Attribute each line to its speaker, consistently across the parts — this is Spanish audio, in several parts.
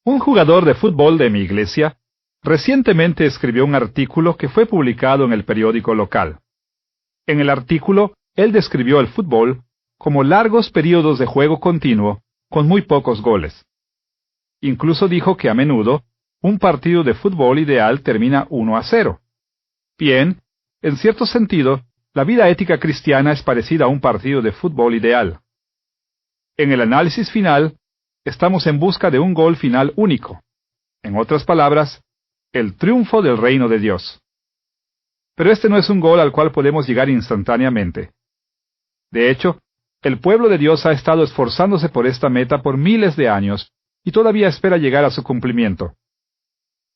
Speaker 1: Un jugador de fútbol de mi iglesia recientemente escribió un artículo que fue publicado en el periódico local. En el artículo, él describió el fútbol como largos períodos de juego continuo con muy pocos goles. Incluso dijo que a menudo un partido de fútbol ideal termina 1-0. Bien, en cierto sentido, la vida ética cristiana es parecida a un partido de fútbol ideal. En el análisis final, estamos en busca de un gol final único. En otras palabras, el triunfo del reino de Dios. Pero este no es un gol al cual podemos llegar instantáneamente. De hecho, el pueblo de Dios ha estado esforzándose por esta meta por miles de años y todavía espera llegar a su cumplimiento.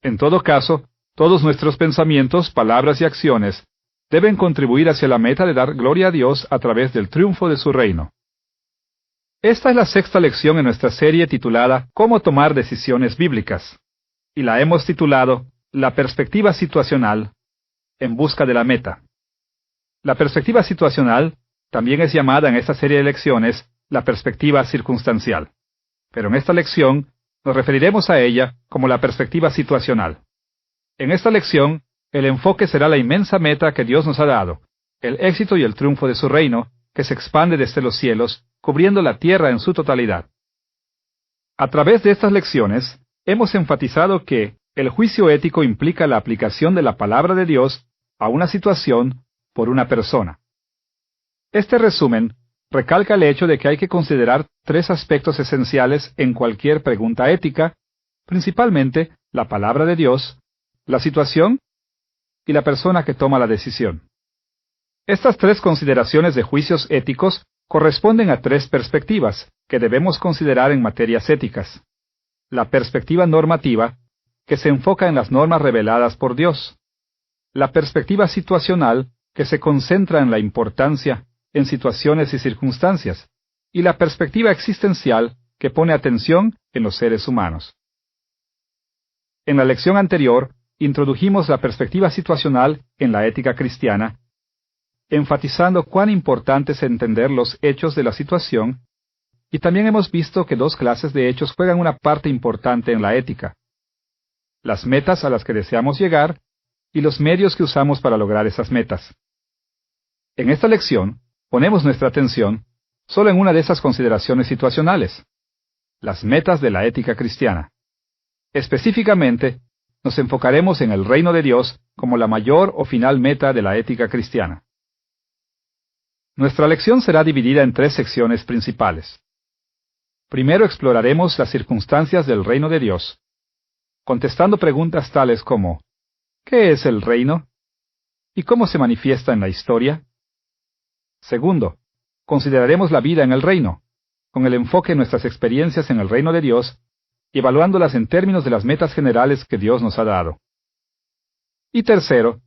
Speaker 1: En todo caso, todos nuestros pensamientos, palabras y acciones deben contribuir hacia la meta de dar gloria a Dios a través del triunfo de su reino. Esta es la sexta lección en nuestra serie titulada Cómo tomar decisiones bíblicas, y la hemos titulado La perspectiva situacional en busca de la meta. La perspectiva situacional también es llamada en esta serie de lecciones la perspectiva circunstancial, pero en esta lección nos referiremos a ella como la perspectiva situacional. En esta lección, el enfoque será la inmensa meta que Dios nos ha dado, el éxito y el triunfo de su reino, que se expande desde los cielos, cubriendo la tierra en su totalidad. A través de estas lecciones, hemos enfatizado que el juicio ético implica la aplicación de la palabra de Dios a una situación por una persona. Este resumen recalca el hecho de que hay que considerar tres aspectos esenciales en cualquier pregunta ética, principalmente la palabra de Dios, la situación y la persona que toma la decisión. Estas tres consideraciones de juicios éticos corresponden a tres perspectivas que debemos considerar en materias éticas. La perspectiva normativa, que se enfoca en las normas reveladas por Dios. La perspectiva situacional, que se concentra en la importancia en situaciones y circunstancias. Y la perspectiva existencial, que pone atención en los seres humanos. En la lección anterior, introdujimos la perspectiva situacional en la ética cristiana, enfatizando cuán importante es entender los hechos de la situación, y también hemos visto que dos clases de hechos juegan una parte importante en la ética: las metas a las que deseamos llegar y los medios que usamos para lograr esas metas. En esta lección, ponemos nuestra atención solo en una de esas consideraciones situacionales: las metas de la ética cristiana. Específicamente, nos enfocaremos en el reino de Dios como la mayor o final meta de la ética cristiana. Nuestra lección será dividida en tres secciones principales. Primero exploraremos las circunstancias del reino de Dios, contestando preguntas tales como: ¿qué es el reino? ¿Y cómo se manifiesta en la historia? Segundo, consideraremos la vida en el reino, con el enfoque en nuestras experiencias en el reino de Dios, y evaluándolas en términos de las metas generales que Dios nos ha dado. Y tercero,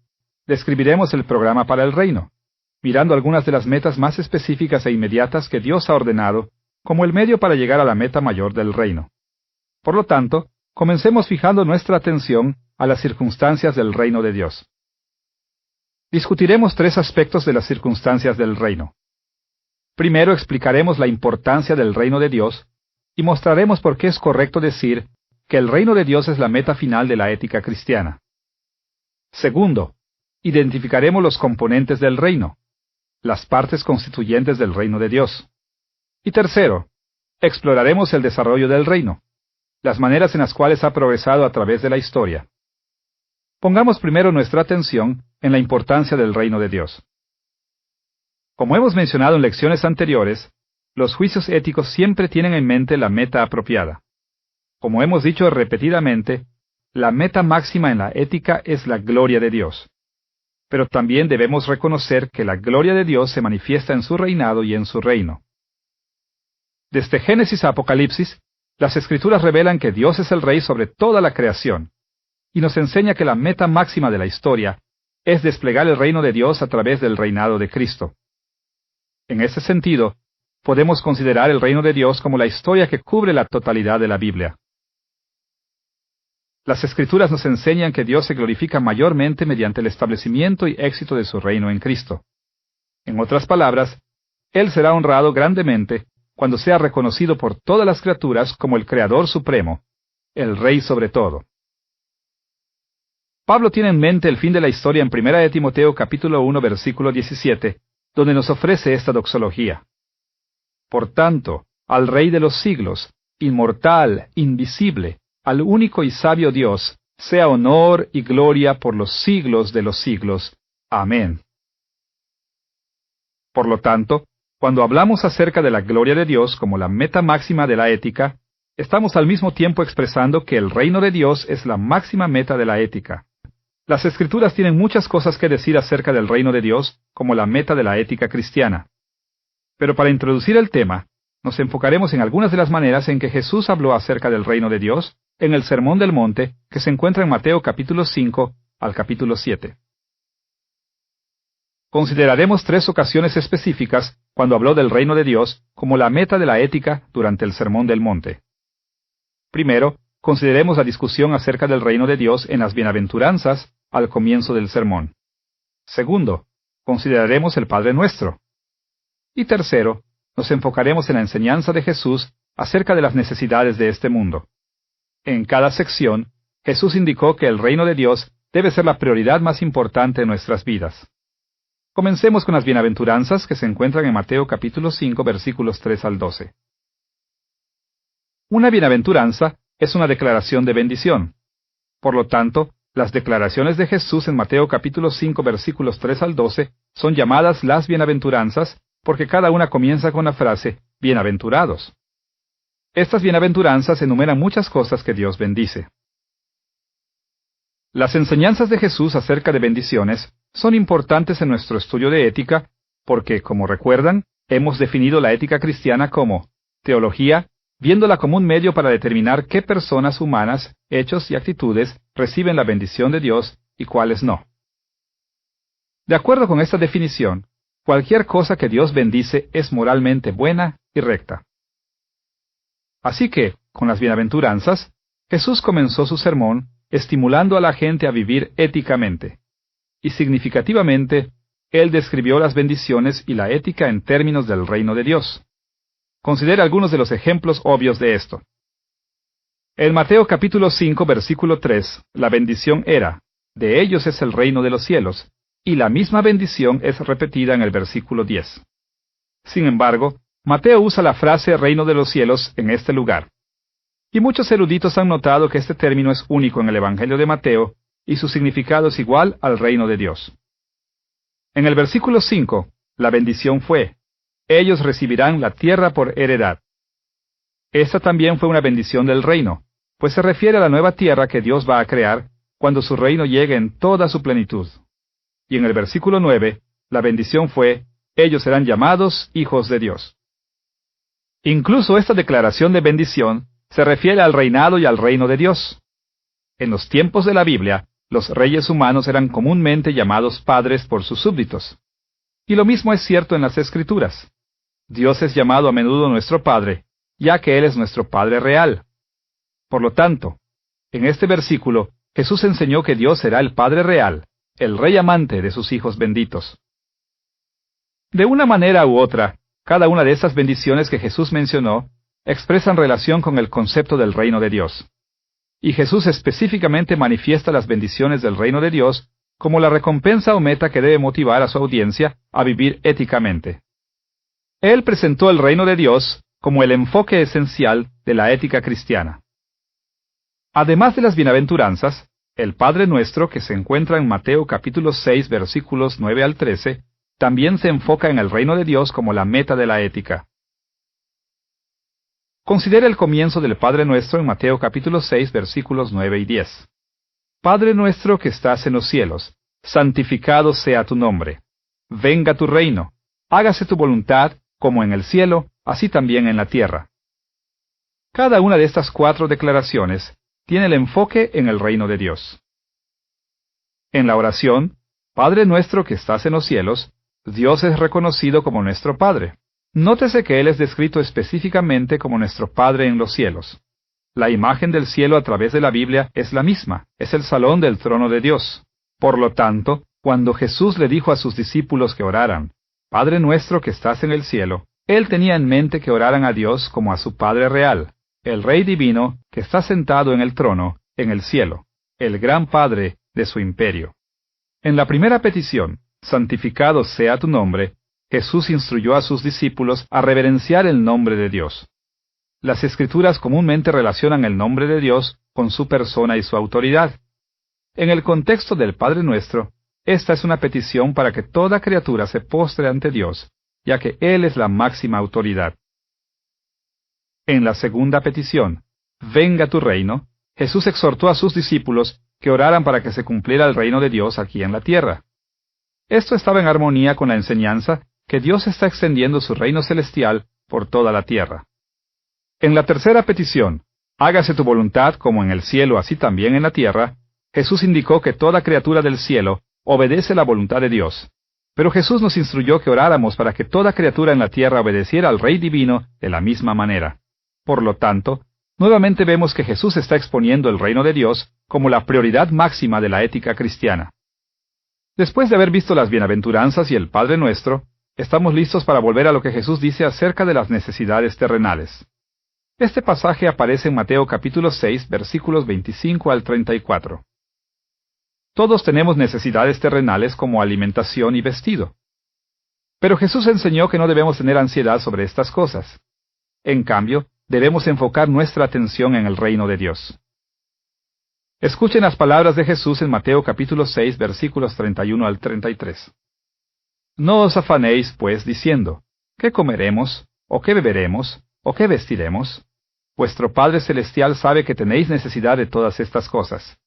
Speaker 1: describiremos el programa para el reino, mirando algunas de las metas más específicas e inmediatas que Dios ha ordenado como el medio para llegar a la meta mayor del reino. Por lo tanto, comencemos fijando nuestra atención a las circunstancias del reino de Dios. Discutiremos tres aspectos de las circunstancias del reino. Primero explicaremos la importancia del reino de Dios y mostraremos por qué es correcto decir que el reino de Dios es la meta final de la ética cristiana. Segundo, identificaremos los componentes del reino, las partes constituyentes del reino de Dios. Y tercero, exploraremos el desarrollo del reino, las maneras en las cuales ha progresado a través de la historia. Pongamos primero nuestra atención en la importancia del reino de Dios. Como hemos mencionado en lecciones anteriores, los juicios éticos siempre tienen en mente la meta apropiada. Como hemos dicho repetidamente, la meta máxima en la ética es la gloria de Dios. Pero también debemos reconocer que la gloria de Dios se manifiesta en su reinado y en su reino. Desde Génesis a Apocalipsis, las Escrituras revelan que Dios es el Rey sobre toda la creación, y nos enseña que la meta máxima de la historia es desplegar el reino de Dios a través del reinado de Cristo. En ese sentido, podemos considerar el reino de Dios como la historia que cubre la totalidad de la Biblia. Las Escrituras nos enseñan que Dios se glorifica mayormente mediante el establecimiento y éxito de su reino en Cristo. En otras palabras, Él será honrado grandemente cuando sea reconocido por todas las criaturas como el Creador Supremo, el Rey sobre todo. Pablo tiene en mente el fin de la historia en 1 de Timoteo capítulo 1 versículo 17, donde nos ofrece esta doxología. Por tanto, al Rey de los siglos, inmortal, invisible, al único y sabio Dios, sea honor y gloria por los siglos de los siglos. Amén. Por lo tanto, cuando hablamos acerca de la gloria de Dios como la meta máxima de la ética, estamos al mismo tiempo expresando que el reino de Dios es la máxima meta de la ética. Las Escrituras tienen muchas cosas que decir acerca del reino de Dios como la meta de la ética cristiana. Pero para introducir el tema, nos enfocaremos en algunas de las maneras en que Jesús habló acerca del reino de Dios en el Sermón del Monte, que se encuentra en Mateo capítulo 5 al capítulo 7. Consideraremos 3 ocasiones específicas cuando habló del reino de Dios como la meta de la ética durante el Sermón del Monte. Primero, consideremos la discusión acerca del reino de Dios en las bienaventuranzas al comienzo del sermón. Segundo, consideraremos el Padre Nuestro. Y tercero, nos enfocaremos en la enseñanza de Jesús acerca de las necesidades de este mundo. En cada sección, Jesús indicó que el reino de Dios debe ser la prioridad más importante de nuestras vidas. Comencemos con las bienaventuranzas que se encuentran en Mateo capítulo 5 versículos 3 al 12. Una bienaventuranza es una declaración de bendición. Por lo tanto, las declaraciones de Jesús en Mateo capítulo 5 versículos 3 al 12 son llamadas las bienaventuranzas porque cada una comienza con la frase bienaventurados. Estas bienaventuranzas enumeran muchas cosas que Dios bendice. Las enseñanzas de Jesús acerca de bendiciones son importantes en nuestro estudio de ética porque, como recuerdan, hemos definido la ética cristiana como teología, viéndola como un medio para determinar qué personas humanas, hechos y actitudes reciben la bendición de Dios y cuáles no. De acuerdo con esta definición, cualquier cosa que Dios bendice es moralmente buena y recta. Así que, con las bienaventuranzas, Jesús comenzó su sermón estimulando a la gente a vivir éticamente. Y significativamente, Él describió las bendiciones y la ética en términos del reino de Dios. Considera algunos de los ejemplos obvios de esto. En Mateo capítulo 5 versículo 3, la bendición era, de ellos es el reino de los cielos, y la misma bendición es repetida en el versículo 10. Sin embargo, Mateo usa la frase reino de los cielos en este lugar. Y muchos eruditos han notado que este término es único en el Evangelio de Mateo, y su significado es igual al reino de Dios. En el versículo 5, la bendición fue, ellos recibirán la tierra por heredad. Esta también fue una bendición del reino, pues se refiere a la nueva tierra que Dios va a crear cuando su reino llegue en toda su plenitud. Y en el versículo 9, la bendición fue, ellos serán llamados hijos de Dios. Incluso esta declaración de bendición se refiere al reinado y al reino de Dios. En los tiempos de la Biblia, los reyes humanos eran comúnmente llamados padres por sus súbditos. Y lo mismo es cierto en las Escrituras. Dios es llamado a menudo nuestro Padre, ya que Él es nuestro Padre real. Por lo tanto, en este versículo, Jesús enseñó que Dios será el Padre real, el Rey amante de sus hijos benditos. De una manera u otra, cada una de estas bendiciones que Jesús mencionó expresan relación con el concepto del reino de Dios. Y Jesús específicamente manifiesta las bendiciones del reino de Dios como la recompensa o meta que debe motivar a su audiencia a vivir éticamente. Él presentó el reino de Dios como el enfoque esencial de la ética cristiana. Además de las bienaventuranzas, el Padre Nuestro, que se encuentra en Mateo capítulo 6 versículos 9 al 13, también se enfoca en el reino de Dios como la meta de la ética. Considera el comienzo del Padre Nuestro en Mateo capítulo 6 versículos 9 y 10. Padre nuestro que estás en los cielos, santificado sea tu nombre. Venga tu reino, hágase tu voluntad, como en el cielo, así también en la tierra. Cada una de estas 4 declaraciones tiene el enfoque en el reino de Dios. En la oración, Padre nuestro que estás en los cielos, Dios es reconocido como nuestro Padre. Nótese que Él es descrito específicamente como nuestro Padre en los cielos. La imagen del cielo a través de la Biblia es la misma, es el salón del trono de Dios. Por lo tanto, cuando Jesús le dijo a sus discípulos que oraran, Padre nuestro que estás en el cielo, Él tenía en mente que oraran a Dios como a su Padre real, el Rey divino que está sentado en el trono, en el cielo, el gran Padre de su imperio. En la primera petición, santificado sea tu nombre, Jesús instruyó a sus discípulos a reverenciar el nombre de Dios. Las Escrituras comúnmente relacionan el nombre de Dios con su persona y su autoridad. En el contexto del Padre Nuestro, esta es una petición para que toda criatura se postre ante Dios, ya que Él es la máxima autoridad. En la segunda petición, venga tu reino, Jesús exhortó a sus discípulos que oraran para que se cumpliera el reino de Dios aquí en la tierra. Esto estaba en armonía con la enseñanza que Dios está extendiendo su reino celestial por toda la tierra. En la tercera petición, hágase tu voluntad como en el cielo así también en la tierra, Jesús indicó que toda criatura del cielo obedece la voluntad de Dios. Pero Jesús nos instruyó que oráramos para que toda criatura en la tierra obedeciera al Rey divino de la misma manera. Por lo tanto, nuevamente vemos que Jesús está exponiendo el reino de Dios como la prioridad máxima de la ética cristiana. Después de haber visto las bienaventuranzas y el Padre Nuestro, estamos listos para volver a lo que Jesús dice acerca de las necesidades terrenales. Este pasaje aparece en Mateo capítulo 6, versículos 25 al 34. Todos tenemos necesidades terrenales como alimentación y vestido. Pero Jesús enseñó que no debemos tener ansiedad sobre estas cosas. En cambio, debemos enfocar nuestra atención en el reino de Dios. Escuchen las palabras de Jesús en Mateo capítulo 6, versículos 31 al 33. No os afanéis, pues, diciendo, ¿qué comeremos, o qué beberemos, o qué vestiremos? Vuestro Padre Celestial sabe que tenéis necesidad de todas estas cosas.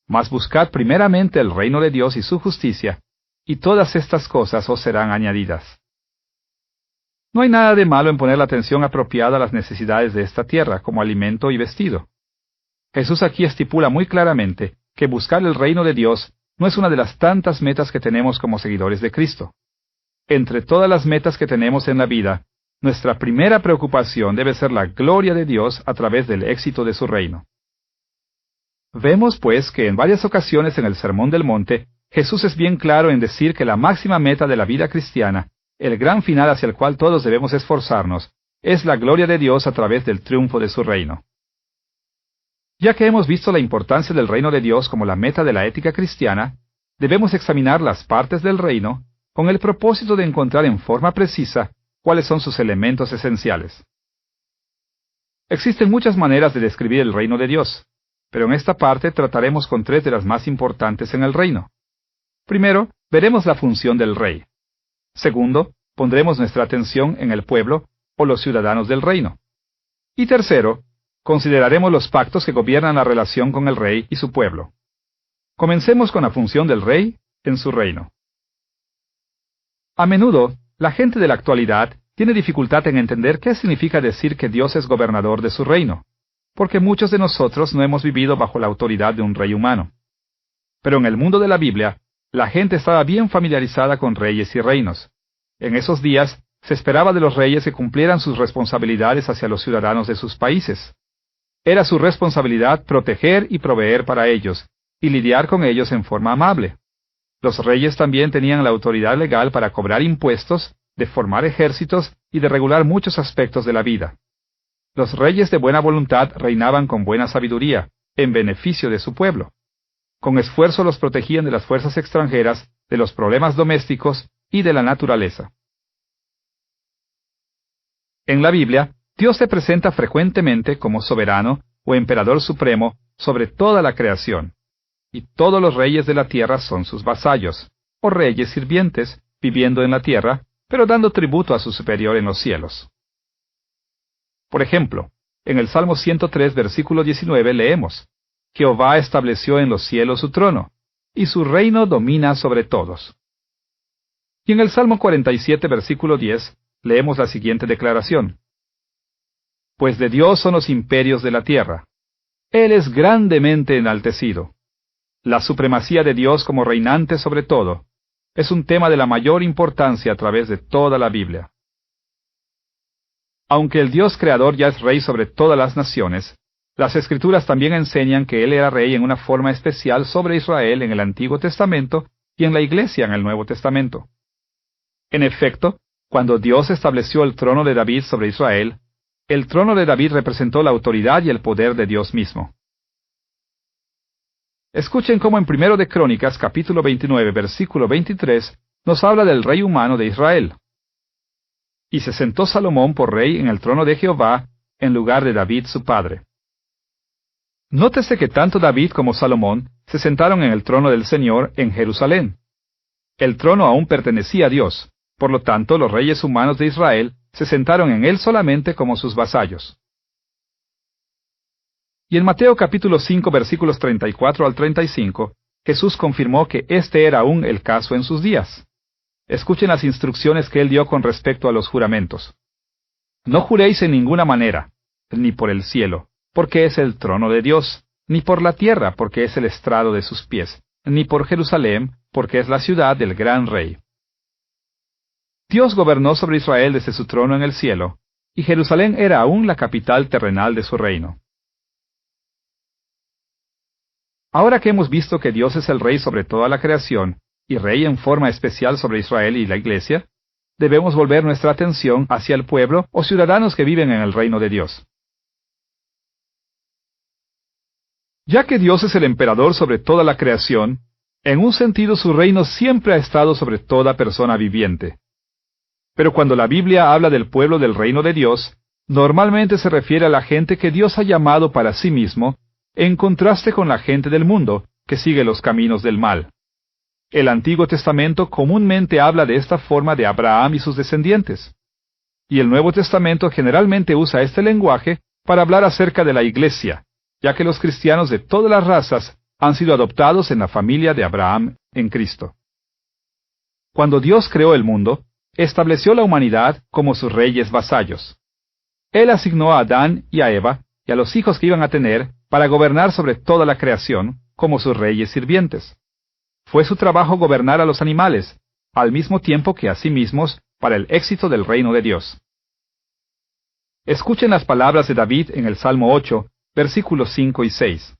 Speaker 1: Mas buscad primeramente el reino de Dios y su justicia, y todas estas cosas os serán añadidas. No hay nada de malo en poner la atención apropiada a las necesidades de esta tierra, como alimento y vestido. Jesús aquí estipula muy claramente que buscar el reino de Dios no es una de las tantas metas que tenemos como seguidores de Cristo. Entre todas las metas que tenemos en la vida, nuestra primera preocupación debe ser la gloria de Dios a través del éxito de su reino. Vemos, pues, que en varias ocasiones en el Sermón del Monte, Jesús es bien claro en decir que la máxima meta de la vida cristiana, el gran final hacia el cual todos debemos esforzarnos, es la gloria de Dios a través del triunfo de su reino. Ya que hemos visto la importancia del reino de Dios como la meta de la ética cristiana, debemos examinar las partes del reino con el propósito de encontrar en forma precisa cuáles son sus elementos esenciales. Existen muchas maneras de describir el reino de Dios, pero en esta parte trataremos con tres de las más importantes en el reino. Primero, veremos la función del rey. Segundo, pondremos nuestra atención en el pueblo o los ciudadanos del reino. Y tercero, consideraremos los pactos que gobiernan la relación con el rey y su pueblo. Comencemos con la función del rey en su reino. A menudo, la gente de la actualidad tiene dificultad en entender qué significa decir que Dios es gobernador de su reino, porque muchos de nosotros no hemos vivido bajo la autoridad de un rey humano. Pero en el mundo de la Biblia, la gente estaba bien familiarizada con reyes y reinos. En esos días, se esperaba de los reyes que cumplieran sus responsabilidades hacia los ciudadanos de sus países. Era su responsabilidad proteger y proveer para ellos, y lidiar con ellos en forma amable. Los reyes también tenían la autoridad legal para cobrar impuestos, de formar ejércitos y de regular muchos aspectos de la vida. Los reyes de buena voluntad reinaban con buena sabiduría, en beneficio de su pueblo. Con esfuerzo los protegían de las fuerzas extranjeras, de los problemas domésticos y de la naturaleza. En la Biblia, Dios se presenta frecuentemente como soberano o emperador supremo sobre toda la creación, y todos los reyes de la tierra son sus vasallos, o reyes sirvientes, viviendo en la tierra, pero dando tributo a su superior en los cielos. Por ejemplo, en el Salmo 103, versículo 19 leemos, Jehová estableció en los cielos su trono, y su reino domina sobre todos. Y en el Salmo 47, versículo 10, leemos la siguiente declaración. Pues de Dios son los imperios de la tierra. Él es grandemente enaltecido. La supremacía de Dios como reinante sobre todo es un tema de la mayor importancia a través de toda la Biblia. Aunque el Dios creador ya es rey sobre todas las naciones, las Escrituras también enseñan que Él era rey en una forma especial sobre Israel en el Antiguo Testamento y en la Iglesia en el Nuevo Testamento. En efecto, cuando Dios estableció el trono de David sobre Israel, El trono de David representó la autoridad y el poder de Dios mismo. Escuchen cómo en 1 de Crónicas, capítulo 29, versículo 23, nos habla del rey humano de Israel. Y se sentó Salomón por rey en el trono de Jehová, en lugar de David su padre. Nótese que tanto David como Salomón se sentaron en el trono del Señor en Jerusalén. El trono aún pertenecía a Dios, por lo tanto los reyes humanos de Israel se sentaron en él solamente como sus vasallos. Y en Mateo capítulo 5 versículos 34 al 35, Jesús confirmó que este era aún el caso en sus días. Escuchen las instrucciones que él dio con respecto a los juramentos. No juréis en ninguna manera, ni por el cielo, porque es el trono de Dios, ni por la tierra, porque es el estrado de sus pies, ni por Jerusalén, porque es la ciudad del gran rey. Dios gobernó sobre Israel desde su trono en el cielo, y Jerusalén era aún la capital terrenal de su reino. Ahora que hemos visto que Dios es el rey sobre toda la creación, y rey en forma especial sobre Israel y la Iglesia, debemos volver nuestra atención hacia el pueblo o ciudadanos que viven en el reino de Dios. Ya que Dios es el emperador sobre toda la creación, en un sentido su reino siempre ha estado sobre toda persona viviente. Pero cuando la Biblia habla del pueblo del reino de Dios, normalmente se refiere a la gente que Dios ha llamado para sí mismo, en contraste con la gente del mundo, que sigue los caminos del mal. El Antiguo Testamento comúnmente habla de esta forma de Abraham y sus descendientes. Y el Nuevo Testamento generalmente usa este lenguaje para hablar acerca de la Iglesia, ya que los cristianos de todas las razas han sido adoptados en la familia de Abraham en Cristo. Cuando Dios creó el mundo, estableció la humanidad como sus reyes vasallos. Él asignó a Adán y a Eva, y a los hijos que iban a tener, para gobernar sobre toda la creación, como sus reyes sirvientes. Fue su trabajo gobernar a los animales, al mismo tiempo que a sí mismos, para el éxito del reino de Dios. Escuchen las palabras de David en el Salmo 8, versículos 5 y 6.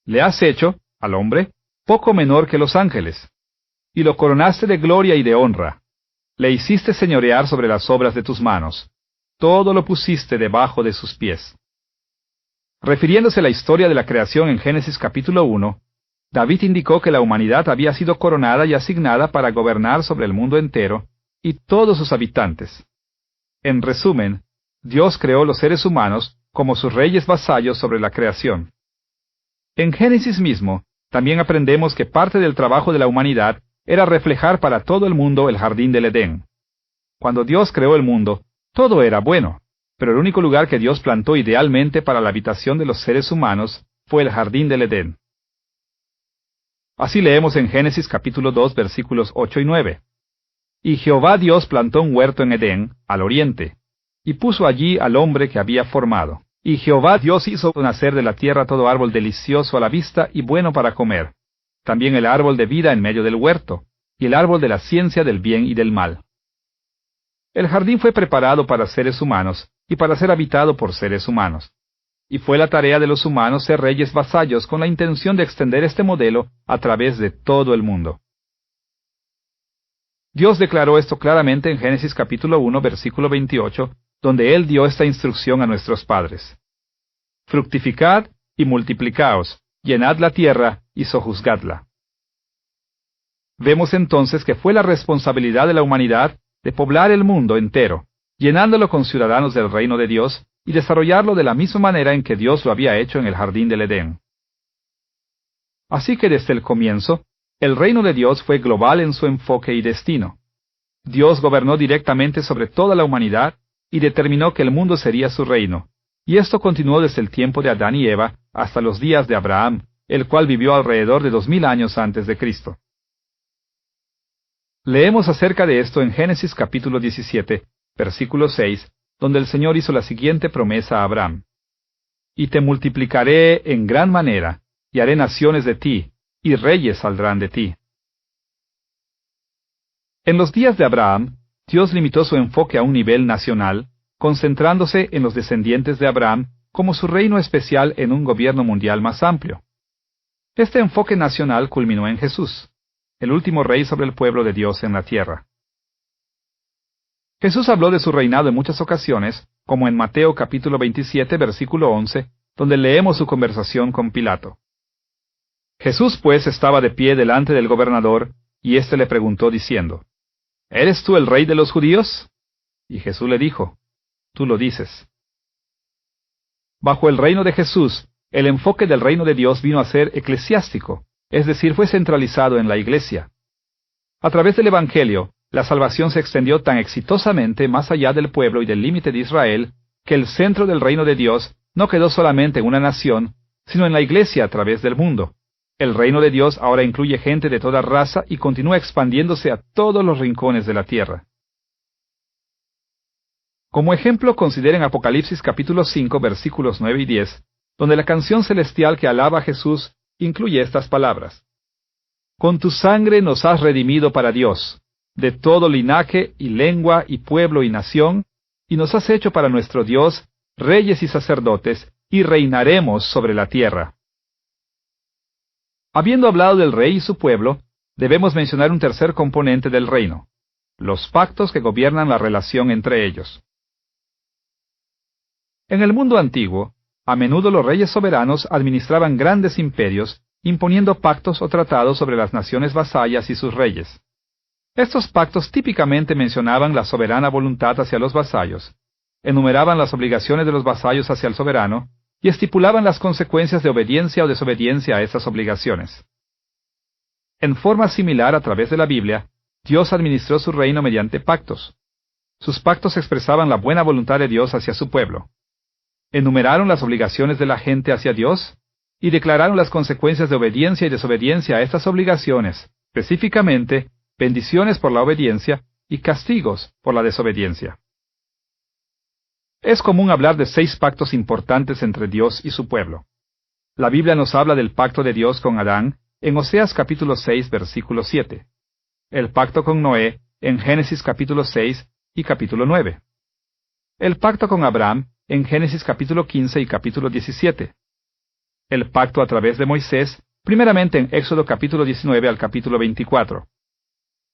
Speaker 1: Le has hecho, al hombre, poco menor que los ángeles, y lo coronaste de gloria y de honra. Le hiciste señorear sobre las obras de tus manos. Todo lo pusiste debajo de sus pies. Refiriéndose a la historia de la creación en Génesis capítulo 1, David indicó que la humanidad había sido coronada y asignada para gobernar sobre el mundo entero y todos sus habitantes. En resumen, Dios creó los seres humanos como sus reyes vasallos sobre la creación. En Génesis mismo, también aprendemos que parte del trabajo de la humanidad era reflejar para todo el mundo el jardín del Edén. Cuando Dios creó el mundo, todo era bueno, pero el único lugar que Dios plantó idealmente para la habitación de los seres humanos fue el jardín del Edén. Así leemos en Génesis capítulo 2 versículos 8 y 9. Y Jehová Dios plantó un huerto en Edén, al oriente, y puso allí al hombre que había formado. Y Jehová Dios hizo nacer de la tierra todo árbol delicioso a la vista y bueno para comer, también el árbol de vida en medio del huerto, y el árbol de la ciencia del bien y del mal. El jardín fue preparado para seres humanos, y para ser habitado por seres humanos. Y fue la tarea de los humanos ser reyes vasallos con la intención de extender este modelo a través de todo el mundo. Dios declaró esto claramente en Génesis capítulo 1, versículo 28, donde Él dio esta instrucción a nuestros padres. Fructificad y multiplicaos, llenad la tierra y sojuzgadla. Vemos entonces que fue la responsabilidad de la humanidad de poblar el mundo entero, llenándolo con ciudadanos del reino de Dios, y desarrollarlo de la misma manera en que Dios lo había hecho en el jardín del Edén. Así que desde el comienzo, el reino de Dios fue global en su enfoque y destino. Dios gobernó directamente sobre toda la humanidad y determinó que el mundo sería su reino, y esto continuó desde el tiempo de Adán y Eva hasta los días de Abraham, el cual vivió alrededor de 2000 años antes de Cristo. Leemos acerca de esto en Génesis capítulo 17, versículo 6, donde el Señor hizo la siguiente promesa a Abraham. Y te multiplicaré en gran manera, y haré naciones de ti, y reyes saldrán de ti. En los días de Abraham, Dios limitó su enfoque a un nivel nacional, concentrándose en los descendientes de Abraham como su reino especial en un gobierno mundial más amplio. Este enfoque nacional culminó en Jesús, el último rey sobre el pueblo de Dios en la tierra. Jesús habló de su reinado en muchas ocasiones como en Mateo capítulo 27, versículo 11, donde leemos su conversación con Pilato. Jesús pues estaba de pie delante del gobernador, y éste le preguntó diciendo, ¿Eres tú el rey de los judíos? Y Jesús le dijo, Tú lo dices. Bajo el reino de Jesús, el enfoque del reino de Dios vino a ser eclesiástico, es decir, fue centralizado en la Iglesia. A través del Evangelio, la salvación se extendió tan exitosamente más allá del pueblo y del límite de Israel, que el centro del reino de Dios no quedó solamente en una nación, sino en la Iglesia a través del mundo. El reino de Dios ahora incluye gente de toda raza y continúa expandiéndose a todos los rincones de la tierra. Como ejemplo, consideren Apocalipsis capítulo 5, versículos 9 y 10, donde la canción celestial que alaba a Jesús incluye estas palabras. Con tu sangre nos has redimido para Dios, de todo linaje y lengua y pueblo y nación, y nos has hecho para nuestro Dios reyes y sacerdotes, y reinaremos sobre la tierra. Habiendo hablado del rey y su pueblo, debemos mencionar un tercer componente del reino, los pactos que gobiernan la relación entre ellos. En el mundo antiguo, a menudo los reyes soberanos administraban grandes imperios, imponiendo pactos o tratados sobre las naciones vasallas y sus reyes. Estos pactos típicamente mencionaban la soberana voluntad hacia los vasallos, enumeraban las obligaciones de los vasallos hacia el soberano, y estipulaban las consecuencias de obediencia o desobediencia a esas obligaciones. En forma similar, a través de la Biblia, Dios administró su reino mediante pactos. Sus pactos expresaban la buena voluntad de Dios hacia su pueblo. Enumeraron las obligaciones de la gente hacia Dios y declararon las consecuencias de obediencia y desobediencia a estas obligaciones, específicamente, bendiciones por la obediencia y castigos por la desobediencia. Es común hablar de 6 pactos importantes entre Dios y su pueblo. La Biblia nos habla del pacto de Dios con Adán en Oseas capítulo 6, versículo 7. El pacto con Noé en Génesis capítulo 6 y capítulo 9. El pacto con Abraham en Génesis capítulo 15 y capítulo 17. El pacto a través de Moisés, primeramente en Éxodo capítulo 19 al capítulo 24.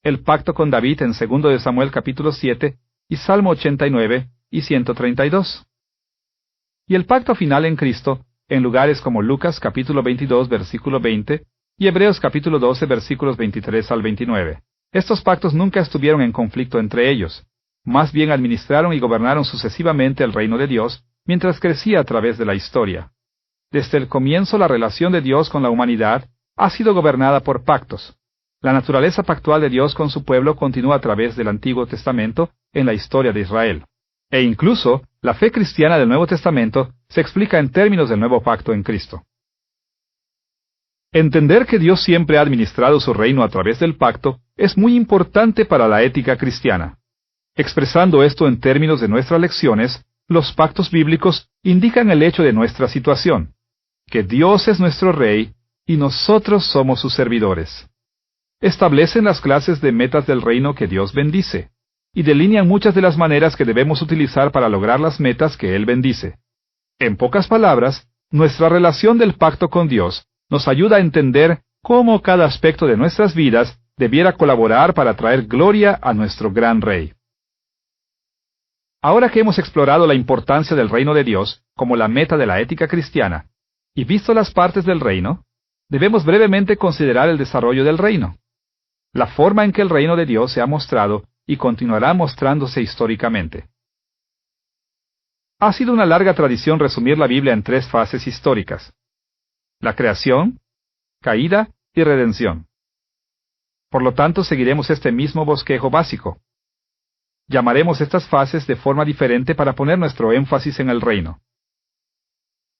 Speaker 1: El pacto con David en 2 de Samuel capítulo 7 y Salmo 89 y 132. Y el pacto final en Cristo, en lugares como Lucas capítulo 22 versículo 20 y Hebreos capítulo 12 versículos 23 al 29. Estos pactos nunca estuvieron en conflicto entre ellos, más bien administraron y gobernaron sucesivamente el reino de Dios mientras crecía a través de la historia. Desde el comienzo, la relación de Dios con la humanidad ha sido gobernada por pactos. La naturaleza pactual de Dios con su pueblo continúa a través del Antiguo Testamento en la historia de Israel. E incluso, la fe cristiana del Nuevo Testamento se explica en términos del nuevo pacto en Cristo. Entender que Dios siempre ha administrado su reino a través del pacto es muy importante para la ética cristiana. Expresando esto en términos de nuestras lecciones, los pactos bíblicos indican el hecho de nuestra situación, que Dios es nuestro Rey y nosotros somos sus servidores. Establecen las clases de metas del reino que Dios bendice, y delinean muchas de las maneras que debemos utilizar para lograr las metas que Él bendice. En pocas palabras, nuestra relación del pacto con Dios nos ayuda a entender cómo cada aspecto de nuestras vidas debiera colaborar para traer gloria a nuestro gran Rey. Ahora que hemos explorado la importancia del reino de Dios como la meta de la ética cristiana, y visto las partes del reino, debemos brevemente considerar el desarrollo del reino. La forma en que el reino de Dios se ha mostrado y continuará mostrándose históricamente. Ha sido una larga tradición resumir la Biblia en 3 fases históricas: la creación, caída y redención. Por lo tanto, seguiremos este mismo bosquejo básico. Llamaremos estas fases de forma diferente para poner nuestro énfasis en el reino.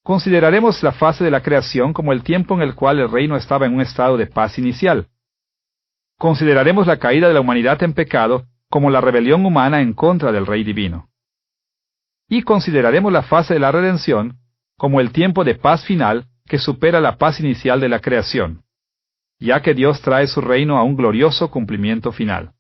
Speaker 1: Consideraremos la fase de la creación como el tiempo en el cual el reino estaba en un estado de paz inicial. Consideraremos la caída de la humanidad en pecado como la rebelión humana en contra del Rey divino. Y consideraremos la fase de la redención como el tiempo de paz final que supera la paz inicial de la creación, ya que Dios trae su reino a un glorioso cumplimiento final.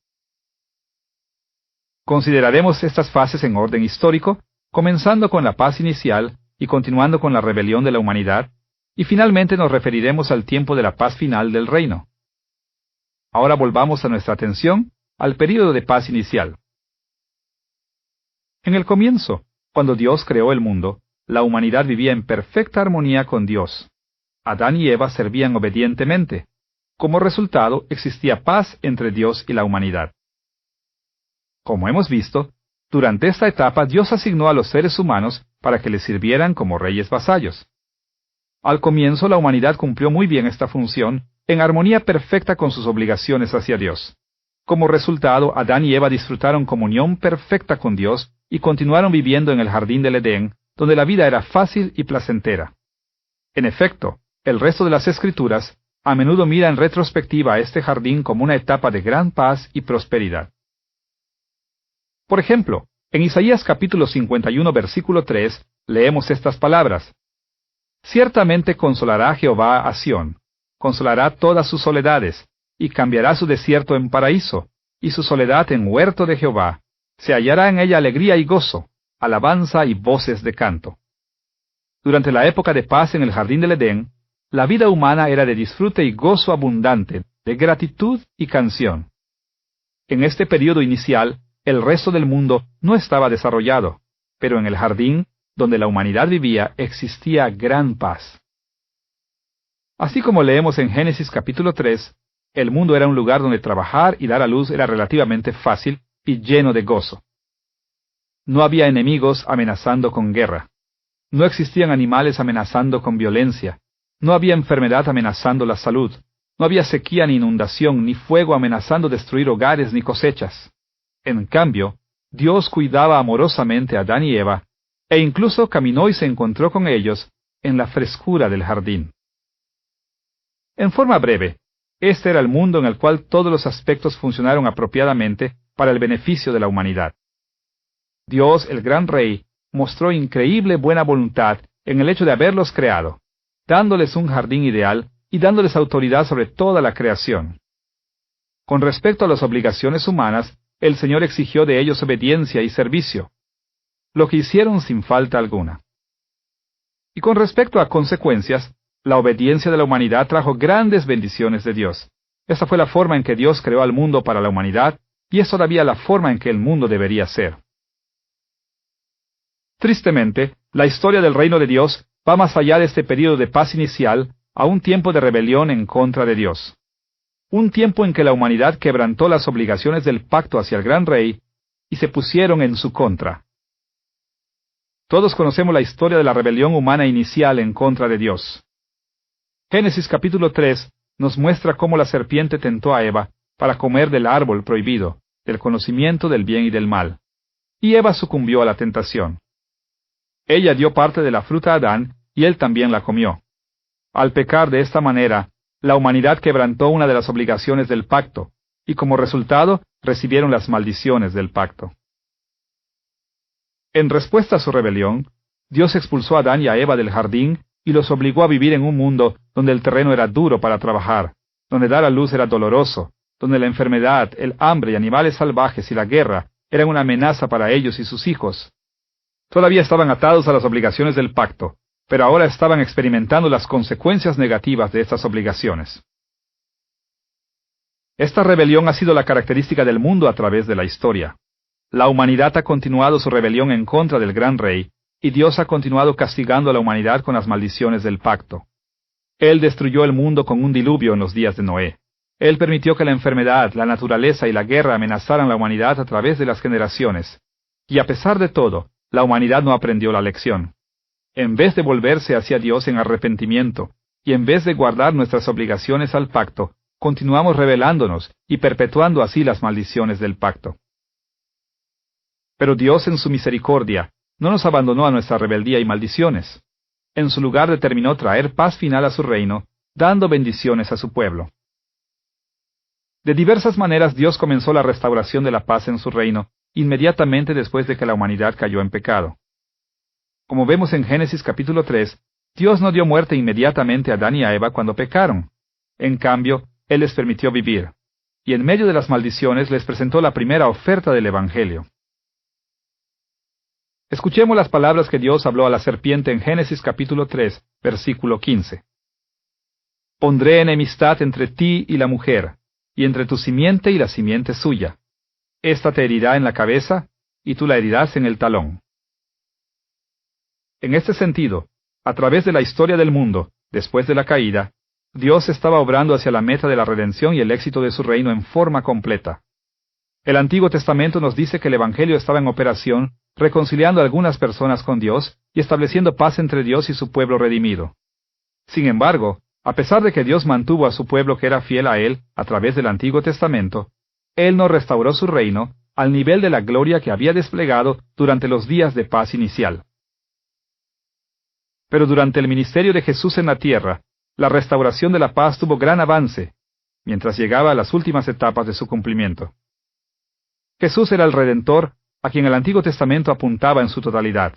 Speaker 1: Consideraremos estas fases en orden histórico, comenzando con la paz inicial y continuando con la rebelión de la humanidad, y finalmente nos referiremos al tiempo de la paz final del reino. Ahora volvamos a nuestra atención al período de paz inicial. En el comienzo, Cuando Dios creó el mundo, la humanidad vivía en perfecta armonía con Dios. Adán y Eva servían obedientemente. Como resultado, existía paz entre Dios y la humanidad. Como hemos visto, durante esta etapa Dios asignó a los seres humanos para que le sirvieran como reyes vasallos. Al comienzo la humanidad cumplió muy bien esta función, en armonía perfecta con sus obligaciones hacia Dios. Como resultado, Adán y Eva disfrutaron comunión perfecta con Dios y continuaron viviendo en el jardín del Edén, donde la vida era fácil y placentera. En efecto, el resto de las Escrituras a menudo mira en retrospectiva a este jardín como una etapa de gran paz y prosperidad. Por ejemplo, en Isaías capítulo 51 versículo 3 leemos estas palabras: Ciertamente consolará Jehová a Sión, consolará todas sus soledades, y cambiará su desierto en paraíso, y su soledad en huerto de Jehová. Se hallará en ella alegría y gozo, alabanza y voces de canto. Durante la época de paz en el jardín del Edén, la vida humana era de disfrute y gozo abundante, de gratitud y canción. En este periodo inicial, el resto del mundo no estaba desarrollado, pero en el jardín, donde la humanidad vivía, existía gran paz. Así como leemos en Génesis capítulo 3, el mundo era un lugar donde trabajar y dar a luz era relativamente fácil y lleno de gozo. No había enemigos amenazando con guerra. No existían animales amenazando con violencia. No había enfermedad amenazando la salud. No había sequía ni inundación, ni fuego amenazando destruir hogares ni cosechas. En cambio, Dios cuidaba amorosamente a Adán y Eva, e incluso caminó y se encontró con ellos en la frescura del jardín. En forma breve, este era el mundo en el cual todos los aspectos funcionaron apropiadamente para el beneficio de la humanidad. Dios, el gran Rey, mostró increíble buena voluntad en el hecho de haberlos creado, dándoles un jardín ideal y dándoles autoridad sobre toda la creación. Con respecto a las obligaciones humanas, el Señor exigió de ellos obediencia y servicio, lo que hicieron sin falta alguna. Y con respecto a consecuencias, la obediencia de la humanidad trajo grandes bendiciones de Dios. Esa fue la forma en que Dios creó al mundo para la humanidad, y es todavía la forma en que el mundo debería ser. Tristemente, la historia del reino de Dios va más allá de este período de paz inicial a un tiempo de rebelión en contra de Dios. Un tiempo en que la humanidad quebrantó las obligaciones del pacto hacia el gran Rey y se pusieron en su contra. Todos conocemos la historia de la rebelión humana inicial en contra de Dios. Génesis capítulo 3 nos muestra cómo la serpiente tentó a Eva para comer del árbol prohibido, del conocimiento del bien y del mal. Y Eva sucumbió a la tentación. Ella dio parte de la fruta a Adán, y él también la comió. Al pecar de esta manera, la humanidad quebrantó una de las obligaciones del pacto, y como resultado, recibieron las maldiciones del pacto. En respuesta a su rebelión, Dios expulsó a Adán y a Eva del jardín y los obligó a vivir en un mundo donde el terreno era duro para trabajar, donde dar a luz era doloroso, donde la enfermedad, el hambre y animales salvajes y la guerra eran una amenaza para ellos y sus hijos. Todavía estaban atados a las obligaciones del pacto, pero ahora estaban experimentando las consecuencias negativas de estas obligaciones. Esta rebelión ha sido la característica del mundo a través de la historia. La humanidad ha continuado su rebelión en contra del gran Rey, y Dios ha continuado castigando a la humanidad con las maldiciones del pacto. Él destruyó el mundo con un diluvio en los días de Noé. Él permitió que la enfermedad, la naturaleza y la guerra amenazaran la humanidad a través de las generaciones. Y a pesar de todo, la humanidad no aprendió la lección. En vez de volverse hacia Dios en arrepentimiento, y en vez de guardar nuestras obligaciones al pacto, continuamos rebelándonos y perpetuando así las maldiciones del pacto. Pero Dios en su misericordia no nos abandonó a nuestra rebeldía y maldiciones. En su lugar determinó traer paz final a su reino, dando bendiciones a su pueblo. De diversas maneras Dios comenzó la restauración de la paz en su reino, inmediatamente después de que la humanidad cayó en pecado. Como vemos en Génesis capítulo 3, Dios no dio muerte inmediatamente a Adán y a Eva cuando pecaron. En cambio, Él les permitió vivir, y en medio de las maldiciones les presentó la primera oferta del Evangelio. Escuchemos las palabras que Dios habló a la serpiente en Génesis capítulo 3, versículo 15. Pondré enemistad entre ti y la mujer, y entre tu simiente y la simiente suya. Esta te herirá en la cabeza, y tú la herirás en el talón. En este sentido, a través de la historia del mundo, después de la caída, Dios estaba obrando hacia la meta de la redención y el éxito de su reino en forma completa. El Antiguo Testamento nos dice que el Evangelio estaba en operación, reconciliando a algunas personas con Dios y estableciendo paz entre Dios y su pueblo redimido. Sin embargo, a pesar de que Dios mantuvo a su pueblo que era fiel a Él a través del Antiguo Testamento, Él no restauró su reino al nivel de la gloria que había desplegado durante los días de paz inicial. Pero durante el ministerio de Jesús en la tierra, la restauración de la paz tuvo gran avance, mientras llegaba a las últimas etapas de su cumplimiento. Jesús era el Redentor, a quien el Antiguo Testamento apuntaba en su totalidad.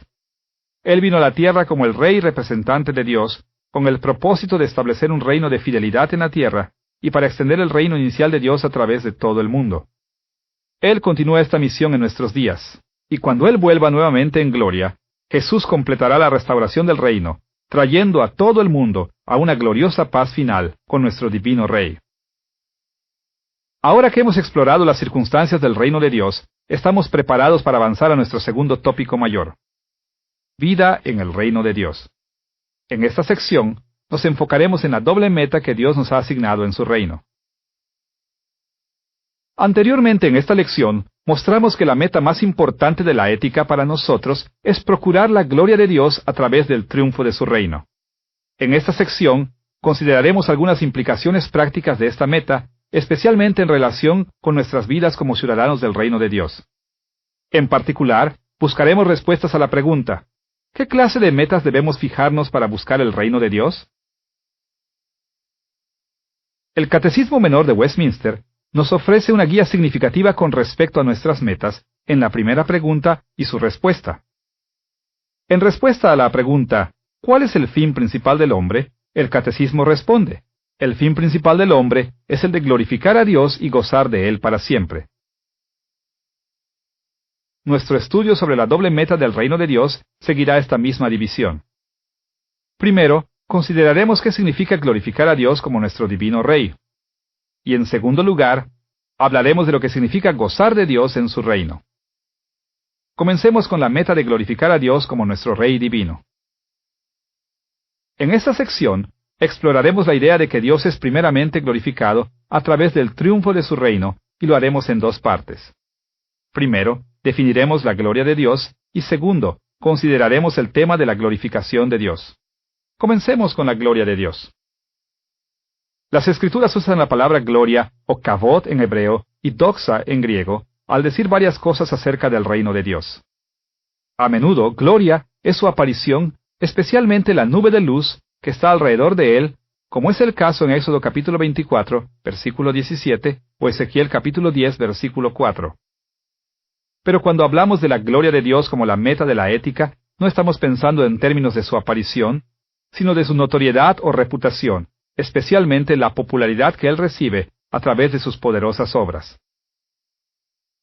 Speaker 1: Él vino a la tierra como el Rey representante de Dios, con el propósito de establecer un reino de fidelidad en la tierra, y para extender el reino inicial de Dios a través de todo el mundo. Él continúa esta misión en nuestros días, y cuando Él vuelva nuevamente en gloria, Jesús completará la restauración del reino, trayendo a todo el mundo a una gloriosa paz final con nuestro divino Rey. Ahora que hemos explorado las circunstancias del reino de Dios, estamos preparados para avanzar a nuestro segundo tópico mayor: vida en el reino de Dios. En esta sección, nos enfocaremos en la doble meta que Dios nos ha asignado en su reino. Anteriormente en esta lección, mostramos que la meta más importante de la ética para nosotros es procurar la gloria de Dios a través del triunfo de su reino. En esta sección, consideraremos algunas implicaciones prácticas de esta meta, especialmente en relación con nuestras vidas como ciudadanos del reino de Dios. En particular, buscaremos respuestas a la pregunta: ¿qué clase de metas debemos fijarnos para buscar el reino de Dios? El Catecismo Menor de Westminster nos ofrece una guía significativa con respecto a nuestras metas en la primera pregunta y su respuesta. En respuesta a la pregunta, ¿cuál es el fin principal del hombre?, el Catecismo responde: el fin principal del hombre es el de glorificar a Dios y gozar de Él para siempre. Nuestro estudio sobre la doble meta del reino de Dios seguirá esta misma división. Primero, consideraremos qué significa glorificar a Dios como nuestro divino Rey. Y en segundo lugar, hablaremos de lo que significa gozar de Dios en su reino. Comencemos con la meta de glorificar a Dios como nuestro Rey divino. En esta sección, exploraremos la idea de que Dios es primeramente glorificado a través del triunfo de su reino, y lo haremos en dos partes. Primero, definiremos la gloria de Dios, y segundo, consideraremos el tema de la glorificación de Dios. Comencemos con la gloria de Dios. Las Escrituras usan la palabra gloria, o kavod en hebreo, y doxa en griego, al decir varias cosas acerca del reino de Dios. A menudo, gloria es su aparición, especialmente la nube de luz que está alrededor de él, como es el caso en Éxodo capítulo 24, versículo 17, o Ezequiel capítulo 10, versículo 4. Pero cuando hablamos de la gloria de Dios como la meta de la ética, no estamos pensando en términos de su aparición, sino de su notoriedad o reputación, especialmente la popularidad que Él recibe a través de sus poderosas obras.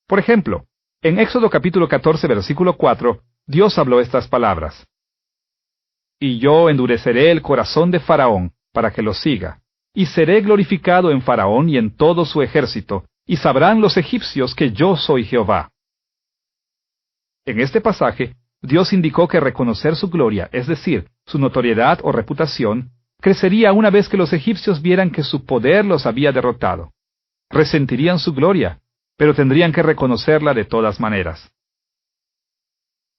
Speaker 1: Por ejemplo, en Éxodo capítulo 14, versículo 4, Dios habló estas palabras: «Y yo endureceré el corazón de Faraón para que lo siga, y seré glorificado en Faraón y en todo su ejército, y sabrán los egipcios que yo soy Jehová». En este pasaje, Dios indicó que reconocer su gloria, es decir, su notoriedad o reputación, crecería una vez que los egipcios vieran que su poder los había derrotado. Resentirían su gloria, pero tendrían que reconocerla de todas maneras.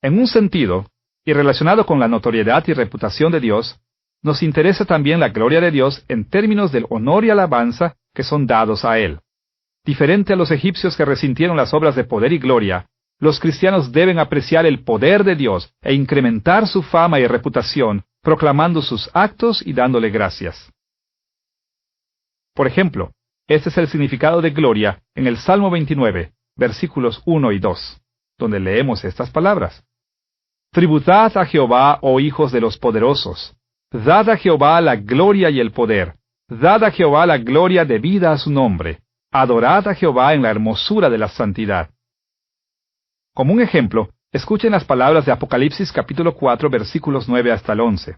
Speaker 1: En un sentido, y relacionado con la notoriedad y reputación de Dios, nos interesa también la gloria de Dios en términos del honor y alabanza que son dados a Él. Diferente a los egipcios que resintieron las obras de poder y gloria, los cristianos deben apreciar el poder de Dios e incrementar su fama y reputación, proclamando sus actos y dándole gracias. Por ejemplo, este es el significado de gloria en el Salmo 29, versículos 1 y 2, donde leemos estas palabras: «Tributad a Jehová, oh hijos de los poderosos, dad a Jehová la gloria y el poder, dad a Jehová la gloria debida a su nombre, adorad a Jehová en la hermosura de la santidad». Como un ejemplo, escuchen las palabras de Apocalipsis capítulo 4, versículos 9 hasta el 11.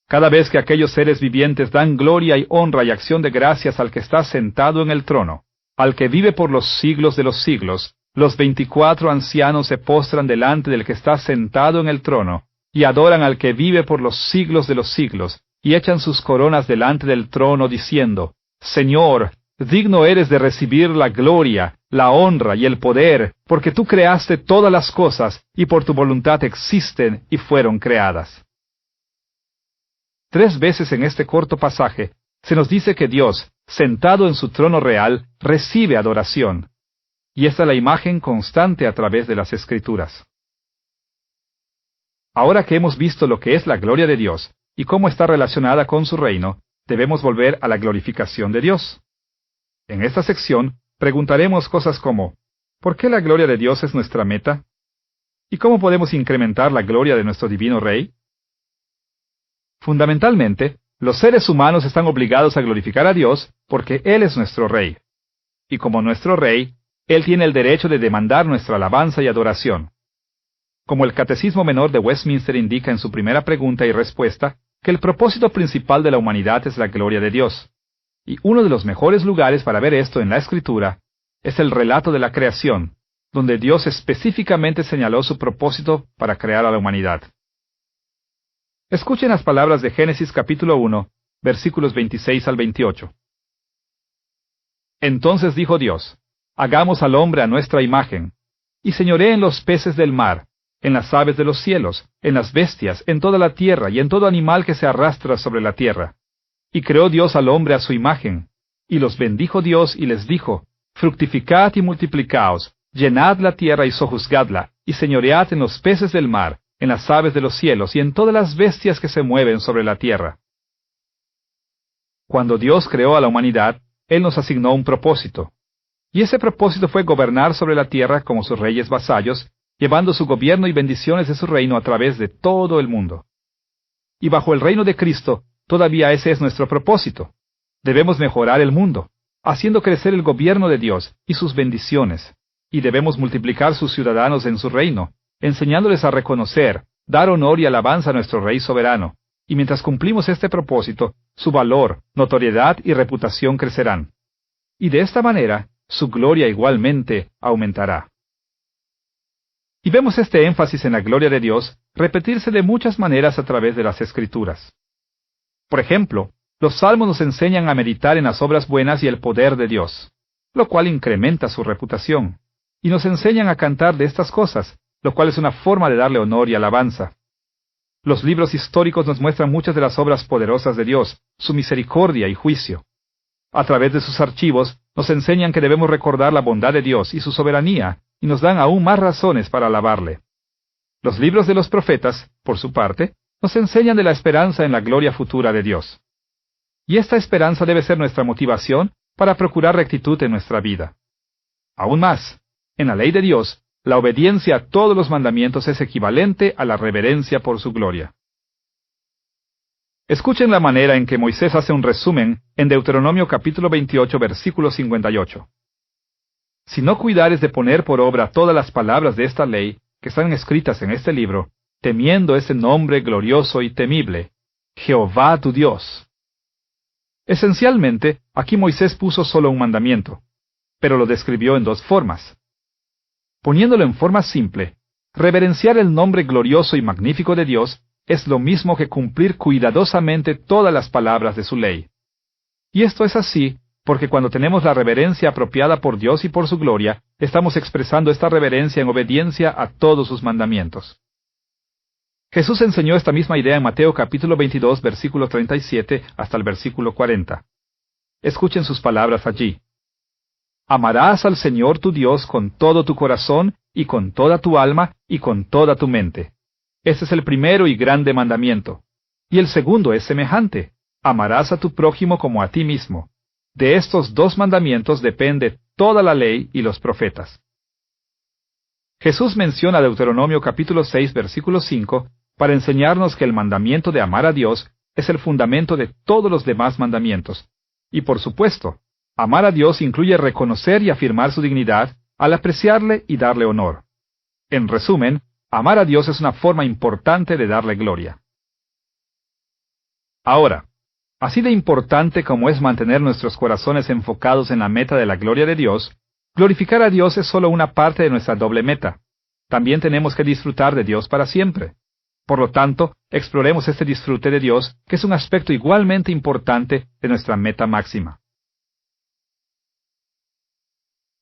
Speaker 1: «Cada vez que aquellos seres vivientes dan gloria y honra y acción de gracias al que está sentado en el trono, al que vive por los siglos de los siglos, los 24 ancianos se postran delante del que está sentado en el trono, y adoran al que vive por los siglos de los siglos, y echan sus coronas delante del trono, diciendo: Señor, digno eres de recibir la gloria, la honra y el poder, porque tú creaste todas las cosas, y por tu voluntad existen y fueron creadas. 3 veces en este corto pasaje se nos dice que Dios, sentado en su trono real, recibe adoración. Y esta es la imagen constante a través de las Escrituras. Ahora que hemos visto lo que es la gloria de Dios y cómo está relacionada con su reino, debemos volver a la glorificación de Dios. En esta sección, preguntaremos cosas como: ¿por qué la gloria de Dios es nuestra meta? ¿Y cómo podemos incrementar la gloria de nuestro divino Rey? Fundamentalmente, los seres humanos están obligados a glorificar a Dios porque Él es nuestro Rey. Y como nuestro Rey, Él tiene el derecho de demandar nuestra alabanza y adoración. Como el Catecismo Menor de Westminster indica en su primera pregunta y respuesta, que el propósito principal de la humanidad es la gloria de Dios. Y uno de los mejores lugares para ver esto en la Escritura es el relato de la creación, donde Dios específicamente señaló su propósito para crear a la humanidad. Escuchen las palabras de Génesis capítulo 1, versículos 26 al 28. Entonces dijo Dios: hagamos al hombre a nuestra imagen, y señoree en los peces del mar, en las aves de los cielos, en las bestias, en toda la tierra y en todo animal que se arrastra sobre la tierra. Y creó Dios al hombre a su imagen, y los bendijo Dios y les dijo: fructificad y multiplicaos, llenad la tierra y sojuzgadla, y señoread en los peces del mar, en las aves de los cielos y en todas las bestias que se mueven sobre la tierra. Cuando Dios creó a la humanidad, Él nos asignó un propósito. Y ese propósito fue gobernar sobre la tierra como sus reyes vasallos, llevando su gobierno y bendiciones de su reino a través de todo el mundo. Y bajo el reino de Cristo, todavía ese es nuestro propósito. Debemos mejorar el mundo, haciendo crecer el gobierno de Dios y sus bendiciones, y debemos multiplicar sus ciudadanos en su reino, enseñándoles a reconocer, dar honor y alabanza a nuestro Rey soberano, y mientras cumplimos este propósito, su valor, notoriedad y reputación crecerán. Y de esta manera, su gloria igualmente aumentará. Y vemos este énfasis en la gloria de Dios repetirse de muchas maneras a través de las Escrituras. Por ejemplo, los Salmos nos enseñan a meditar en las obras buenas y el poder de Dios, lo cual incrementa su reputación, y nos enseñan a cantar de estas cosas, lo cual es una forma de darle honor y alabanza. Los libros históricos nos muestran muchas de las obras poderosas de Dios, su misericordia y juicio. A través de sus archivos, nos enseñan que debemos recordar la bondad de Dios y su soberanía, y nos dan aún más razones para alabarle. Los libros de los profetas, por su parte, nos enseñan de la esperanza en la gloria futura de Dios. Y esta esperanza debe ser nuestra motivación para procurar rectitud en nuestra vida. Aún más, en la ley de Dios, la obediencia a todos los mandamientos es equivalente a la reverencia por su gloria. Escuchen la manera en que Moisés hace un resumen en Deuteronomio capítulo 28, versículo 58. Si no cuidares de poner por obra todas las palabras de esta ley que están escritas en este libro, temiendo ese nombre glorioso y temible, Jehová tu Dios. Esencialmente, aquí Moisés puso solo un mandamiento, pero lo describió en 2 formas. Poniéndolo en forma simple, reverenciar el nombre glorioso y magnífico de Dios es lo mismo que cumplir cuidadosamente todas las palabras de su ley. Y esto es así porque cuando tenemos la reverencia apropiada por Dios y por su gloria, estamos expresando esta reverencia en obediencia a todos sus mandamientos. Jesús enseñó esta misma idea en Mateo capítulo 22, versículo 37 hasta el versículo 40. Escuchen sus palabras allí. Amarás al Señor tu Dios con todo tu corazón, y con toda tu alma, y con toda tu mente. Este es el primero y grande mandamiento. Y el segundo es semejante. Amarás a tu prójimo como a ti mismo. De estos 2 mandamientos depende toda la ley y los profetas. Jesús menciona Deuteronomio capítulo 6, versículo 5, para enseñarnos que el mandamiento de amar a Dios es el fundamento de todos los demás mandamientos. Y por supuesto, amar a Dios incluye reconocer y afirmar su dignidad al apreciarle y darle honor. En resumen, amar a Dios es una forma importante de darle gloria. Ahora, así de importante como es mantener nuestros corazones enfocados en la meta de la gloria de Dios, glorificar a Dios es solo una parte de nuestra doble meta. También tenemos que disfrutar de Dios para siempre. Por lo tanto, exploremos este disfrute de Dios, que es un aspecto igualmente importante de nuestra meta máxima.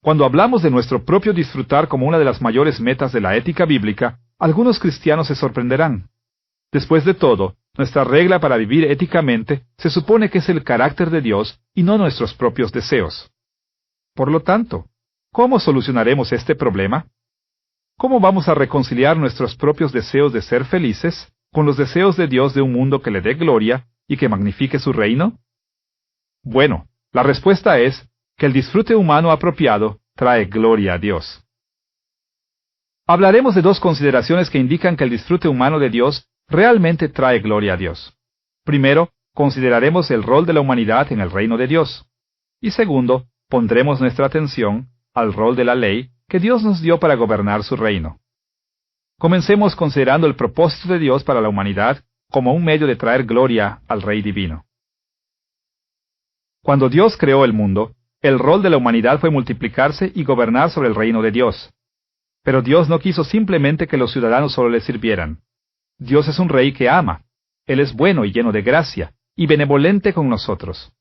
Speaker 1: Cuando hablamos de nuestro propio disfrutar como una de las mayores metas de la ética bíblica, algunos cristianos se sorprenderán. Después de todo, nuestra regla para vivir éticamente se supone que es el carácter de Dios y no nuestros propios deseos. Por lo tanto, ¿cómo solucionaremos este problema? ¿Cómo vamos a reconciliar nuestros propios deseos de ser felices con los deseos de Dios de un mundo que le dé gloria y que magnifique su reino? Bueno, la respuesta es que el disfrute humano apropiado trae gloria a Dios. Hablaremos de dos consideraciones que indican que el disfrute humano de Dios realmente trae gloria a Dios. Primero, consideraremos el rol de la humanidad en el reino de Dios. Y segundo, pondremos nuestra atención al rol de la ley que Dios nos dio para gobernar su reino. Comencemos considerando el propósito de Dios para la humanidad como un medio de traer gloria al Rey Divino. Cuando Dios creó el mundo, el rol de la humanidad fue multiplicarse y gobernar sobre el reino de Dios. Pero Dios no quiso simplemente que los ciudadanos solo le sirvieran. Dios es un rey que ama. Él es bueno y lleno de gracia, y benevolente con nosotros.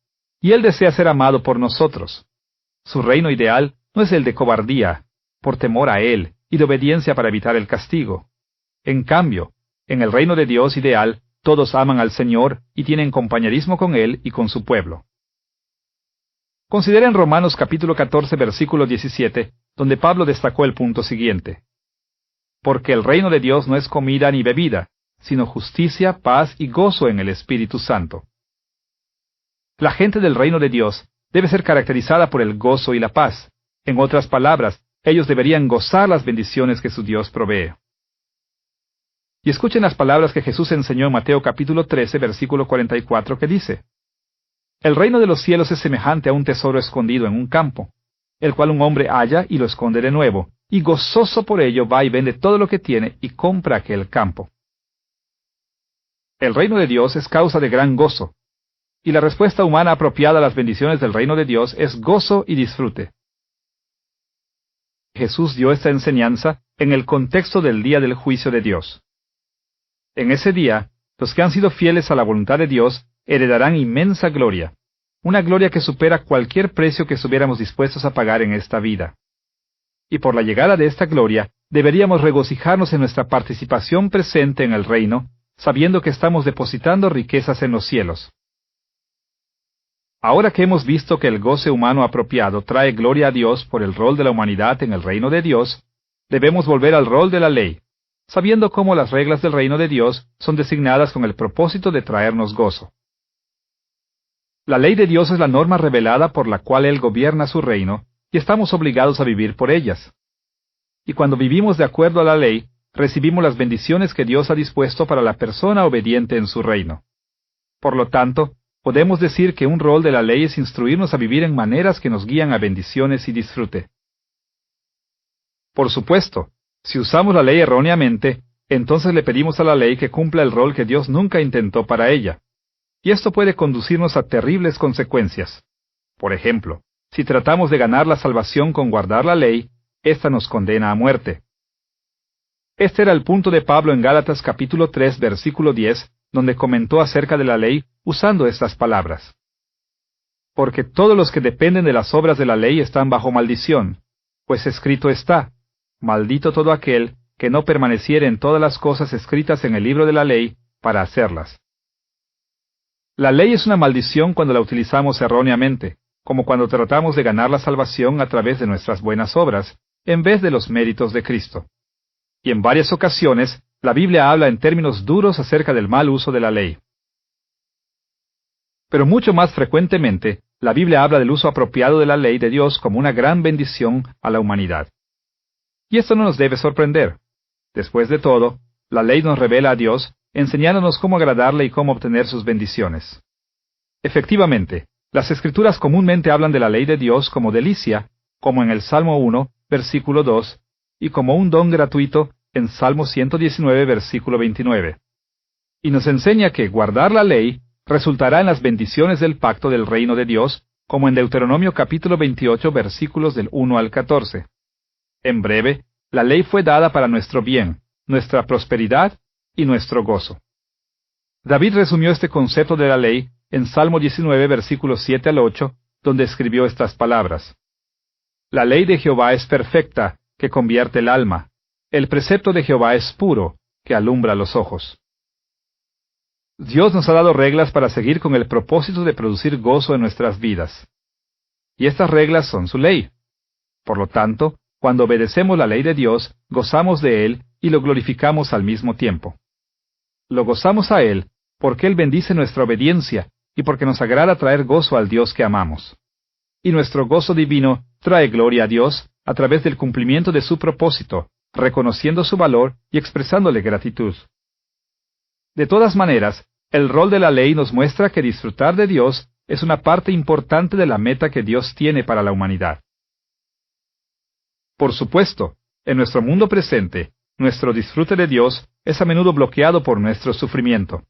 Speaker 1: Y Él desea ser amado por nosotros. Su reino ideal no es el de cobardía, por temor a Él, y de obediencia para evitar el castigo. En cambio, en el reino de Dios ideal, todos aman al Señor y tienen compañerismo con Él y con su pueblo. Consideren Romanos capítulo 14, versículo 17, donde Pablo destacó el punto siguiente. Porque el reino de Dios no es comida ni bebida, sino justicia, paz y gozo en el Espíritu Santo. La gente del reino de Dios debe ser caracterizada por el gozo y la paz. En otras palabras, ellos deberían gozar las bendiciones que su Dios provee. Y escuchen las palabras que Jesús enseñó en Mateo capítulo 13, versículo 44, que dice: El reino de los cielos es semejante a un tesoro escondido en un campo, el cual un hombre halla y lo esconde de nuevo, y gozoso por ello va y vende todo lo que tiene y compra aquel campo. El reino de Dios es causa de gran gozo, y la respuesta humana apropiada a las bendiciones del reino de Dios es gozo y disfrute. Jesús dio esta enseñanza en el contexto del día del juicio de Dios. En ese día, los que han sido fieles a la voluntad de Dios heredarán inmensa gloria, una gloria que supera cualquier precio que estuviéramos dispuestos a pagar en esta vida. Y por la llegada de esta gloria, deberíamos regocijarnos en nuestra participación presente en el reino, sabiendo que estamos depositando riquezas en los cielos. Ahora que hemos visto que el goce humano apropiado trae gloria a Dios por el rol de la humanidad en el reino de Dios, debemos volver al rol de la ley, sabiendo cómo las reglas del reino de Dios son designadas con el propósito de traernos gozo. La ley de Dios es la norma revelada por la cual Él gobierna su reino, y estamos obligados a vivir por ellas. Y cuando vivimos de acuerdo a la ley, recibimos las bendiciones que Dios ha dispuesto para la persona obediente en su reino. Por lo tanto, podemos decir que un rol de la ley es instruirnos a vivir en maneras que nos guían a bendiciones y disfrute. Por supuesto, si usamos la ley erróneamente, entonces le pedimos a la ley que cumpla el rol que Dios nunca intentó para ella. Y esto puede conducirnos a terribles consecuencias. Por ejemplo, si tratamos de ganar la salvación con guardar la ley, esta nos condena a muerte. Este era el punto de Pablo en Gálatas capítulo 3, versículo 10, donde comentó acerca de la ley usando estas palabras. Porque todos los que dependen de las obras de la ley están bajo maldición, pues escrito está: maldito todo aquel que no permaneciere en todas las cosas escritas en el libro de la ley para hacerlas. La ley es una maldición cuando la utilizamos erróneamente, como cuando tratamos de ganar la salvación a través de nuestras buenas obras, en vez de los méritos de Cristo. Y en varias ocasiones, la Biblia habla en términos duros acerca del mal uso de la ley. Pero mucho más frecuentemente, la Biblia habla del uso apropiado de la ley de Dios como una gran bendición a la humanidad. Y esto no nos debe sorprender. Después de todo, la ley nos revela a Dios, enseñándonos cómo agradarle y cómo obtener sus bendiciones. Efectivamente, las Escrituras comúnmente hablan de la ley de Dios como delicia, como en el Salmo 1, versículo 2, y como un don gratuito en Salmo 119, versículo 29. Y nos enseña que guardar la ley resultará en las bendiciones del pacto del reino de Dios, como en Deuteronomio capítulo 28, versículos del 1 al 14. En breve, la ley fue dada para nuestro bien, nuestra prosperidad y nuestro gozo. David resumió este concepto de la ley en Salmo 19, versículos 7 al 8, donde escribió estas palabras. La ley de Jehová es perfecta, que convierte el alma. El precepto de Jehová es puro, que alumbra los ojos. Dios nos ha dado reglas para seguir con el propósito de producir gozo en nuestras vidas. Y estas reglas son su ley. Por lo tanto, cuando obedecemos la ley de Dios, gozamos de Él y lo glorificamos al mismo tiempo. Lo gozamos a Él porque Él bendice nuestra obediencia y porque nos agrada traer gozo al Dios que amamos. Y nuestro gozo divino trae gloria a Dios a través del cumplimiento de su propósito, reconociendo su valor y expresándole gratitud. De todas maneras, el rol de la ley nos muestra que disfrutar de Dios es una parte importante de la meta que Dios tiene para la humanidad. Por supuesto, en nuestro mundo presente, nuestro disfrute de Dios es a menudo bloqueado por nuestro sufrimiento.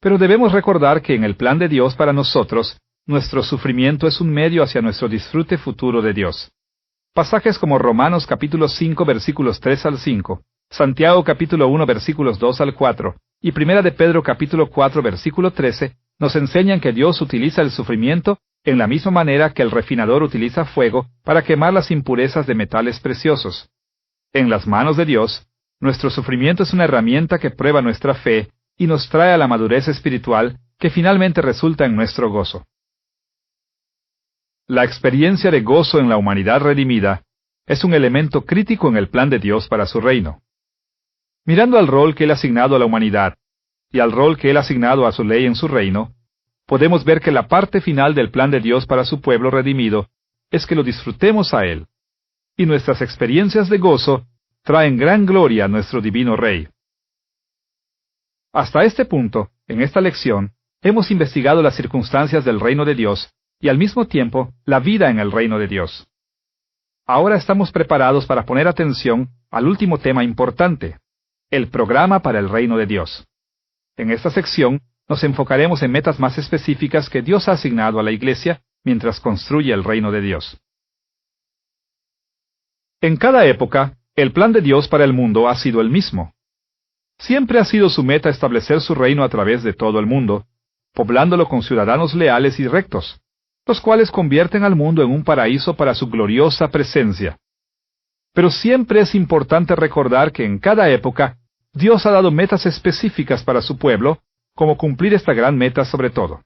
Speaker 1: Pero debemos recordar que en el plan de Dios para nosotros, nuestro sufrimiento es un medio hacia nuestro disfrute futuro de Dios. Pasajes como Romanos capítulo 5 versículos 3 al 5, Santiago capítulo 1 versículos 2 al 4 y Primera de Pedro capítulo 4 versículo 13 nos enseñan que Dios utiliza el sufrimiento en la misma manera que el refinador utiliza fuego para quemar las impurezas de metales preciosos. En las manos de Dios, nuestro sufrimiento es una herramienta que prueba nuestra fe y nos trae a la madurez espiritual que finalmente resulta en nuestro gozo. La experiencia de gozo en la humanidad redimida es un elemento crítico en el plan de Dios para su reino. Mirando al rol que Él ha asignado a la humanidad y al rol que Él ha asignado a su ley en su reino, podemos ver que la parte final del plan de Dios para su pueblo redimido es que lo disfrutemos a Él, y nuestras experiencias de gozo traen gran gloria a nuestro divino Rey. Hasta este punto, en esta lección, hemos investigado las circunstancias del reino de Dios y al mismo tiempo la vida en el reino de Dios. Ahora estamos preparados para poner atención al último tema importante, el programa para el reino de Dios. En esta sección nos enfocaremos en metas más específicas que Dios ha asignado a la Iglesia mientras construye el reino de Dios. En cada época, el plan de Dios para el mundo ha sido el mismo. Siempre ha sido su meta establecer su reino a través de todo el mundo, poblándolo con ciudadanos leales y rectos, los cuales convierten al mundo en un paraíso para su gloriosa presencia. Pero siempre es importante recordar que en cada época, Dios ha dado metas específicas para su pueblo, como cumplir esta gran meta sobre todo.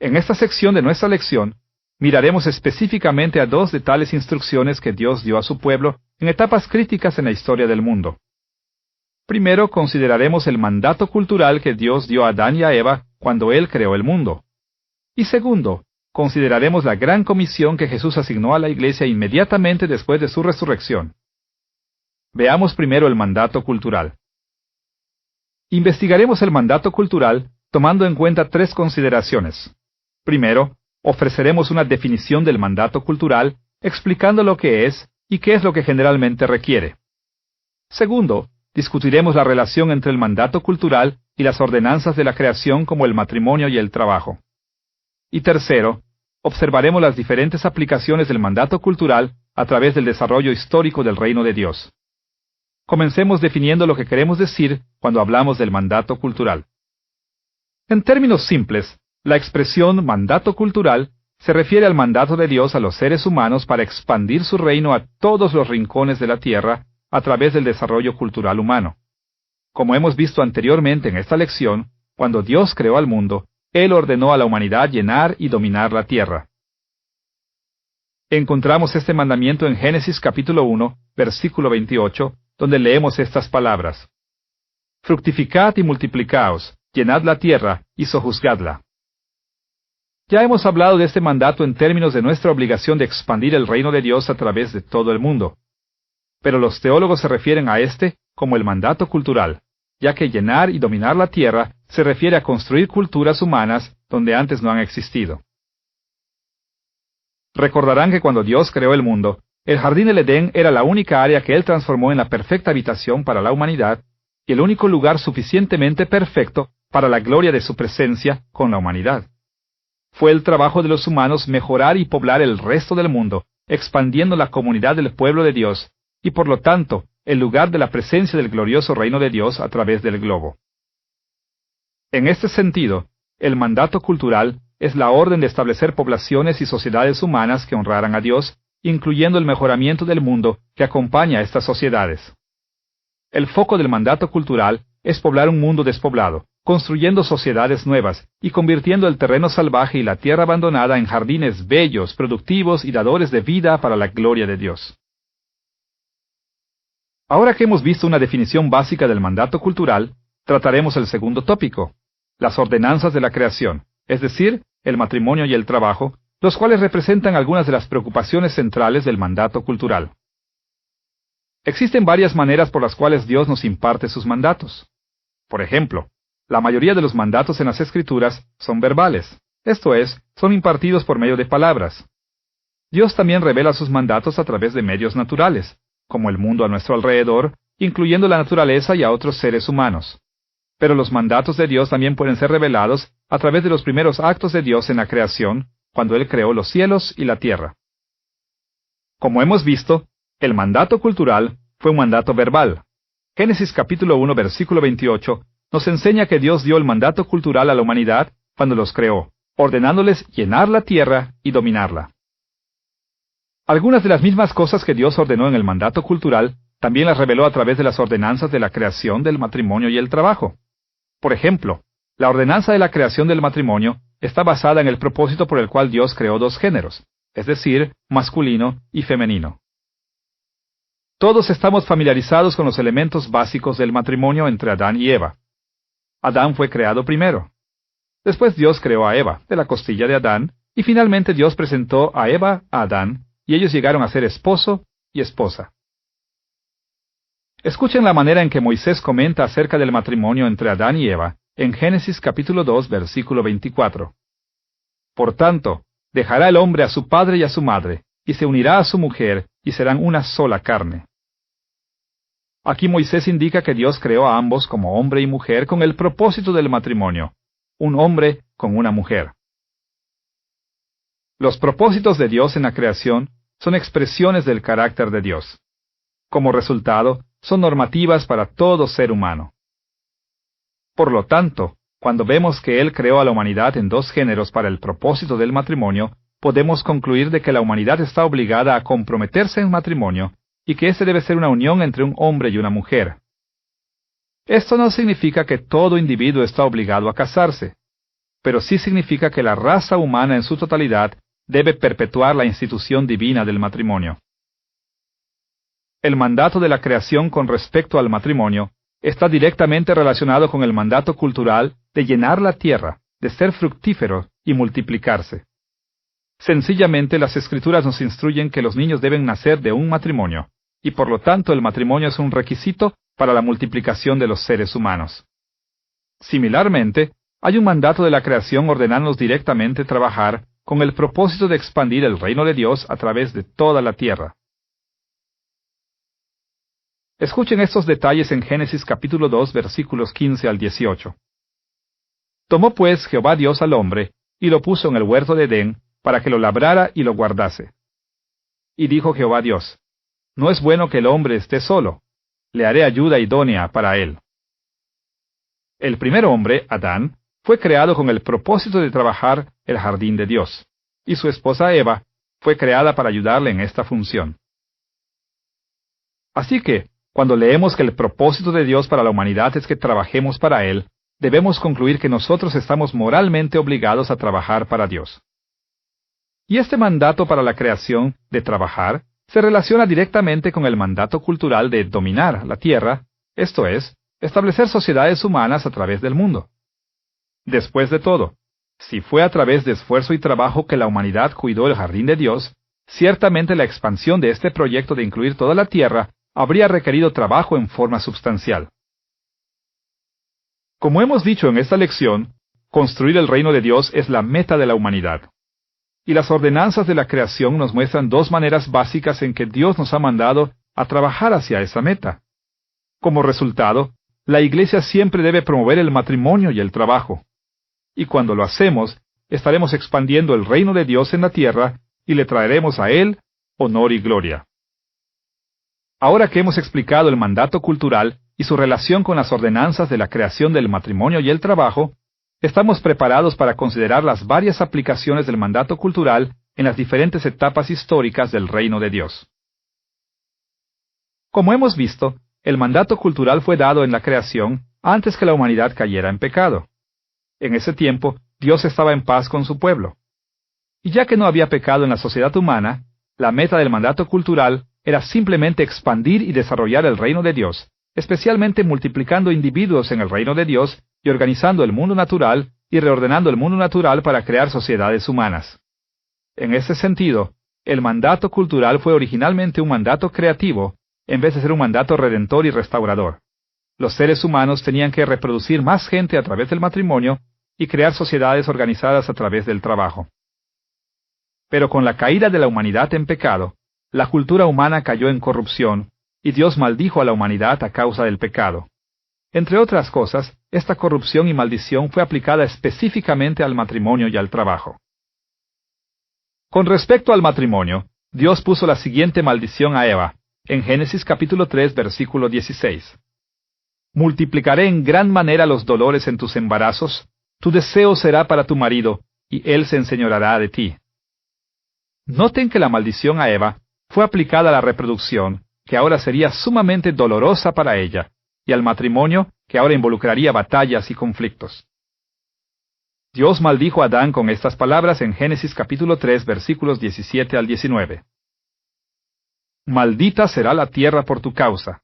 Speaker 1: En esta sección de nuestra lección, miraremos específicamente a dos de tales instrucciones que Dios dio a su pueblo en etapas críticas en la historia del mundo. Primero, consideraremos el mandato cultural que Dios dio a Adán y a Eva cuando Él creó el mundo. Y segundo, consideraremos la gran comisión que Jesús asignó a la Iglesia inmediatamente después de su resurrección. Veamos primero el mandato cultural. Investigaremos el mandato cultural tomando en cuenta tres consideraciones. Primero, ofreceremos una definición del mandato cultural, explicando lo que es y qué es lo que generalmente requiere. Segundo, discutiremos la relación entre el mandato cultural y las ordenanzas de la creación como el matrimonio y el trabajo. Y tercero, observaremos las diferentes aplicaciones del mandato cultural a través del desarrollo histórico del reino de Dios. Comencemos definiendo lo que queremos decir cuando hablamos del mandato cultural. En términos simples, la expresión mandato cultural se refiere al mandato de Dios a los seres humanos para expandir su reino a todos los rincones de la tierra a través del desarrollo cultural humano. Como hemos visto anteriormente en esta lección, cuando Dios creó al mundo, Él ordenó a la humanidad llenar y dominar la tierra. Encontramos este mandamiento en Génesis capítulo 1, versículo 28, donde leemos estas palabras: Fructificad y multiplicaos, llenad la tierra y sojuzgadla. Ya hemos hablado de este mandato en términos de nuestra obligación de expandir el reino de Dios a través de todo el mundo. Pero los teólogos se refieren a este como el mandato cultural, ya que llenar y dominar la tierra se refiere a construir culturas humanas donde antes no han existido. Recordarán que cuando Dios creó el mundo, el jardín del Edén era la única área que Él transformó en la perfecta habitación para la humanidad y el único lugar suficientemente perfecto para la gloria de su presencia con la humanidad. Fue el trabajo de los humanos mejorar y poblar el resto del mundo, expandiendo la comunidad del pueblo de Dios y por lo tanto, el lugar de la presencia del glorioso reino de Dios a través del globo. En este sentido, el mandato cultural es la orden de establecer poblaciones y sociedades humanas que honraran a Dios, incluyendo el mejoramiento del mundo que acompaña a estas sociedades. El foco del mandato cultural es poblar un mundo despoblado, construyendo sociedades nuevas y convirtiendo el terreno salvaje y la tierra abandonada en jardines bellos, productivos y dadores de vida para la gloria de Dios. Ahora que hemos visto una definición básica del mandato cultural, trataremos el segundo tópico, las ordenanzas de la creación, es decir, el matrimonio y el trabajo, los cuales representan algunas de las preocupaciones centrales del mandato cultural. Existen varias maneras por las cuales Dios nos imparte sus mandatos. Por ejemplo, la mayoría de los mandatos en las Escrituras son verbales, esto es, son impartidos por medio de palabras. Dios también revela sus mandatos a través de medios naturales, como el mundo a nuestro alrededor, incluyendo la naturaleza y a otros seres humanos. Pero los mandatos de Dios también pueden ser revelados a través de los primeros actos de Dios en la creación, cuando Él creó los cielos y la tierra. Como hemos visto, el mandato cultural fue un mandato verbal. Génesis capítulo 1 versículo 28 nos enseña que Dios dio el mandato cultural a la humanidad cuando los creó, ordenándoles llenar la tierra y dominarla. Algunas de las mismas cosas que Dios ordenó en el mandato cultural también las reveló a través de las ordenanzas de la creación del matrimonio y el trabajo. Por ejemplo, la ordenanza de la creación del matrimonio está basada en el propósito por el cual Dios creó dos géneros, es decir, masculino y femenino. Todos estamos familiarizados con los elementos básicos del matrimonio entre Adán y Eva. Adán fue creado primero. Después Dios creó a Eva, de la costilla de Adán, y finalmente Dios presentó a Eva a Adán, y ellos llegaron a ser esposo y esposa. Escuchen la manera en que Moisés comenta acerca del matrimonio entre Adán y Eva, en Génesis capítulo 2, versículo 24. Por tanto, dejará el hombre a su padre y a su madre, y se unirá a su mujer, y serán una sola carne. Aquí Moisés indica que Dios creó a ambos como hombre y mujer con el propósito del matrimonio, un hombre con una mujer. Los propósitos de Dios en la creación son expresiones del carácter de Dios. Como resultado, son normativas para todo ser humano. Por lo tanto, cuando vemos que Él creó a la humanidad en dos géneros para el propósito del matrimonio, podemos concluir de que la humanidad está obligada a comprometerse en matrimonio y que este debe ser una unión entre un hombre y una mujer. Esto no significa que todo individuo está obligado a casarse, pero sí significa que la raza humana en su totalidad debe perpetuar la institución divina del matrimonio. El mandato de la creación con respecto al matrimonio está directamente relacionado con el mandato cultural de llenar la tierra, de ser fructífero y multiplicarse. Sencillamente las Escrituras nos instruyen que los niños deben nacer de un matrimonio, y por lo tanto el matrimonio es un requisito para la multiplicación de los seres humanos. Similarmente, hay un mandato de la creación ordenándonos directamente trabajar con el propósito de expandir el reino de Dios a través de toda la tierra. Escuchen estos detalles en Génesis capítulo 2 versículos 15 al 18. Tomó pues Jehová Dios al hombre, y lo puso en el huerto de Edén, para que lo labrara y lo guardase. Y dijo Jehová Dios, no es bueno que el hombre esté solo, le haré ayuda idónea para él. El primer hombre, Adán, fue creado con el propósito de trabajar el jardín de Dios, y su esposa Eva fue creada para ayudarle en esta función. Así que, cuando leemos que el propósito de Dios para la humanidad es que trabajemos para Él, debemos concluir que nosotros estamos moralmente obligados a trabajar para Dios. Y este mandato para la creación de trabajar se relaciona directamente con el mandato cultural de dominar la tierra, esto es, establecer sociedades humanas a través del mundo. Después de todo, si fue a través de esfuerzo y trabajo que la humanidad cuidó el jardín de Dios, ciertamente la expansión de este proyecto de incluir toda la tierra habría requerido trabajo en forma sustancial. Como hemos dicho en esta lección, construir el reino de Dios es la meta de la humanidad. Y las ordenanzas de la creación nos muestran dos maneras básicas en que Dios nos ha mandado a trabajar hacia esa meta. Como resultado, la Iglesia siempre debe promover el matrimonio y el trabajo. Y cuando lo hacemos, estaremos expandiendo el reino de Dios en la tierra y le traeremos a Él honor y gloria. Ahora que hemos explicado el mandato cultural y su relación con las ordenanzas de la creación del matrimonio y el trabajo, estamos preparados para considerar las varias aplicaciones del mandato cultural en las diferentes etapas históricas del reino de Dios. Como hemos visto, el mandato cultural fue dado en la creación antes que la humanidad cayera en pecado. En ese tiempo, Dios estaba en paz con su pueblo. Y ya que no había pecado en la sociedad humana, la meta del mandato cultural era simplemente expandir y desarrollar el reino de Dios, especialmente multiplicando individuos en el reino de Dios y organizando el mundo natural y reordenando el mundo natural para crear sociedades humanas. En ese sentido, el mandato cultural fue originalmente un mandato creativo, en vez de ser un mandato redentor y restaurador. Los seres humanos tenían que reproducir más gente a través del matrimonio y crear sociedades organizadas a través del trabajo. Pero con la caída de la humanidad en pecado, la cultura humana cayó en corrupción, y Dios maldijo a la humanidad a causa del pecado. Entre otras cosas, esta corrupción y maldición fue aplicada específicamente al matrimonio y al trabajo. Con respecto al matrimonio, Dios puso la siguiente maldición a Eva, en Génesis capítulo 3, versículo 16. Multiplicaré en gran manera los dolores en tus embarazos, tu deseo será para tu marido, y él se enseñoreará de ti. Noten que la maldición a Eva fue aplicada a la reproducción, que ahora sería sumamente dolorosa para ella, y al matrimonio, que ahora involucraría batallas y conflictos. Dios maldijo a Adán con estas palabras en Génesis capítulo 3, versículos 17 al 19. Maldita será la tierra por tu causa.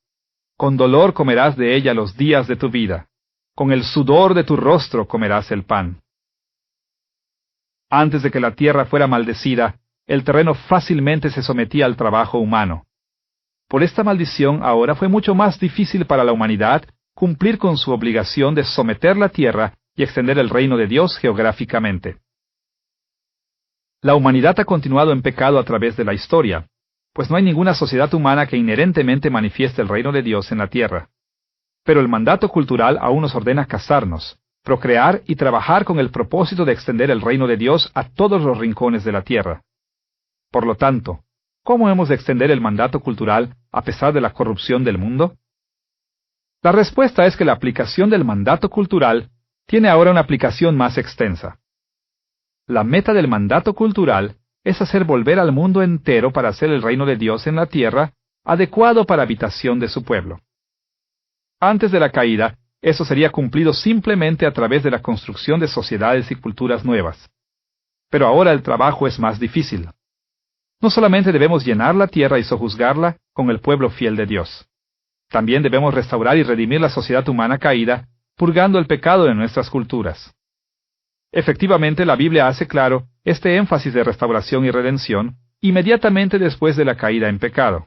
Speaker 1: Con dolor comerás de ella los días de tu vida. Con el sudor de tu rostro comerás el pan. Antes de que la tierra fuera maldecida, el terreno fácilmente se sometía al trabajo humano. Por esta maldición ahora fue mucho más difícil para la humanidad cumplir con su obligación de someter la tierra y extender el reino de Dios geográficamente. La humanidad ha continuado en pecado a través de la historia, pues no hay ninguna sociedad humana que inherentemente manifieste el reino de Dios en la tierra. Pero el mandato cultural aún nos ordena casarnos, procrear y trabajar con el propósito de extender el reino de Dios a todos los rincones de la tierra. Por lo tanto, ¿cómo hemos de extender el mandato cultural a pesar de la corrupción del mundo? La respuesta es que la aplicación del mandato cultural tiene ahora una aplicación más extensa. La meta del mandato cultural es hacer volver al mundo entero para hacer el reino de Dios en la tierra adecuado para habitación de su pueblo. Antes de la caída, eso sería cumplido simplemente a través de la construcción de sociedades y culturas nuevas. Pero ahora el trabajo es más difícil. No solamente debemos llenar la tierra y sojuzgarla con el pueblo fiel de Dios. También debemos restaurar y redimir la sociedad humana caída, purgando el pecado de nuestras culturas. Efectivamente, la Biblia hace claro este énfasis de restauración y redención inmediatamente después de la caída en pecado.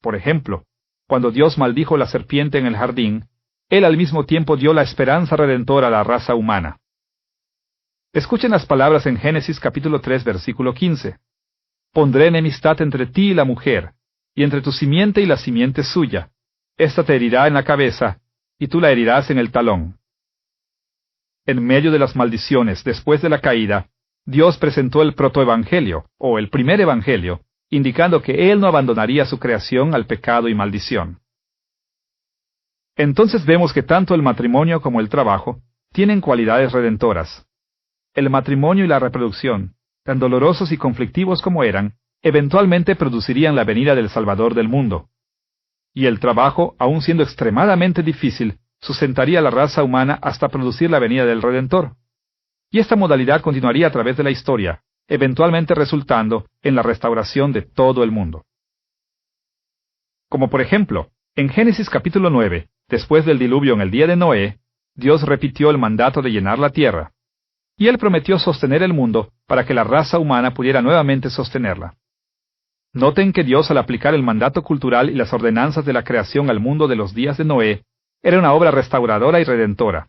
Speaker 1: Por ejemplo, cuando Dios maldijo la serpiente en el jardín, Él al mismo tiempo dio la esperanza redentora a la raza humana. Escuchen las palabras en Génesis capítulo 3, versículo 15. Pondré enemistad entre ti y la mujer, y entre tu simiente y la simiente suya. Esta te herirá en la cabeza, y tú la herirás en el talón. En medio de las maldiciones después de la caída, Dios presentó el protoevangelio, o el primer evangelio, indicando que Él no abandonaría su creación al pecado y maldición. Entonces vemos que tanto el matrimonio como el trabajo tienen cualidades redentoras. El matrimonio y la reproducción, tan dolorosos y conflictivos como eran, eventualmente producirían la venida del Salvador del mundo. Y el trabajo, aun siendo extremadamente difícil, sustentaría a la raza humana hasta producir la venida del Redentor. Y esta modalidad continuaría a través de la historia, eventualmente resultando en la restauración de todo el mundo. Como por ejemplo, en Génesis capítulo 9, después del diluvio en el día de Noé, Dios repitió el mandato de llenar la tierra, y Él prometió sostener el mundo para que la raza humana pudiera nuevamente sostenerla. Noten que Dios, al aplicar el mandato cultural y las ordenanzas de la creación al mundo de los días de Noé, era una obra restauradora y redentora.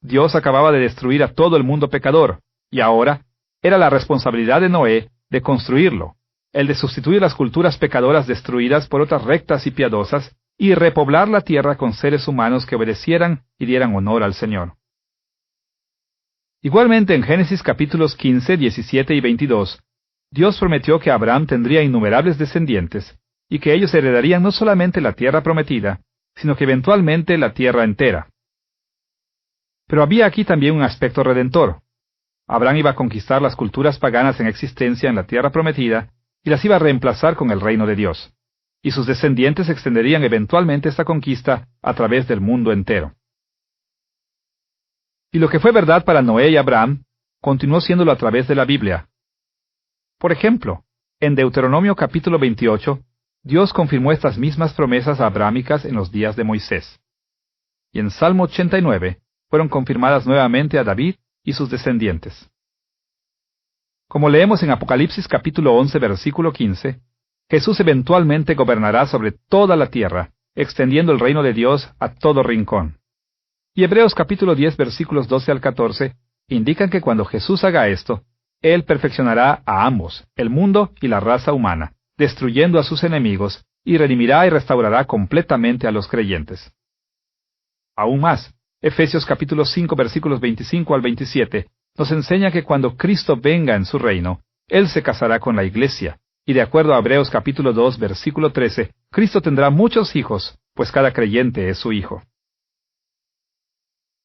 Speaker 1: Dios acababa de destruir a todo el mundo pecador, y ahora era la responsabilidad de Noé de construirlo, el de sustituir las culturas pecadoras destruidas por otras rectas y piadosas, y repoblar la tierra con seres humanos que obedecieran y dieran honor al Señor. Igualmente en Génesis capítulos 15, 17 y 22, Dios prometió que Abraham tendría innumerables descendientes, y que ellos heredarían no solamente la tierra prometida, sino que eventualmente la tierra entera. Pero había aquí también un aspecto redentor. Abraham iba a conquistar las culturas paganas en existencia en la tierra prometida y las iba a reemplazar con el reino de Dios, y sus descendientes extenderían eventualmente esta conquista a través del mundo entero. Y lo que fue verdad para Noé y Abraham, continuó siéndolo a través de la Biblia. Por ejemplo, en Deuteronomio capítulo 28, Dios confirmó estas mismas promesas abrahámicas en los días de Moisés. Y en Salmo 89 fueron confirmadas nuevamente a David y sus descendientes. Como leemos en Apocalipsis capítulo 11 versículo 15, Jesús eventualmente gobernará sobre toda la tierra, extendiendo el reino de Dios a todo rincón. Y Hebreos capítulo 10 versículos 12 al 14 indican que cuando Jesús haga esto, Él perfeccionará a ambos, el mundo y la raza humana, destruyendo a sus enemigos, y redimirá y restaurará completamente a los creyentes. Aún más, Efesios capítulo 5 versículos 25 al 27 nos enseña que cuando Cristo venga en su reino, Él se casará con la iglesia, y de acuerdo a Hebreos capítulo 2 versículo 13, Cristo tendrá muchos hijos, pues cada creyente es su hijo.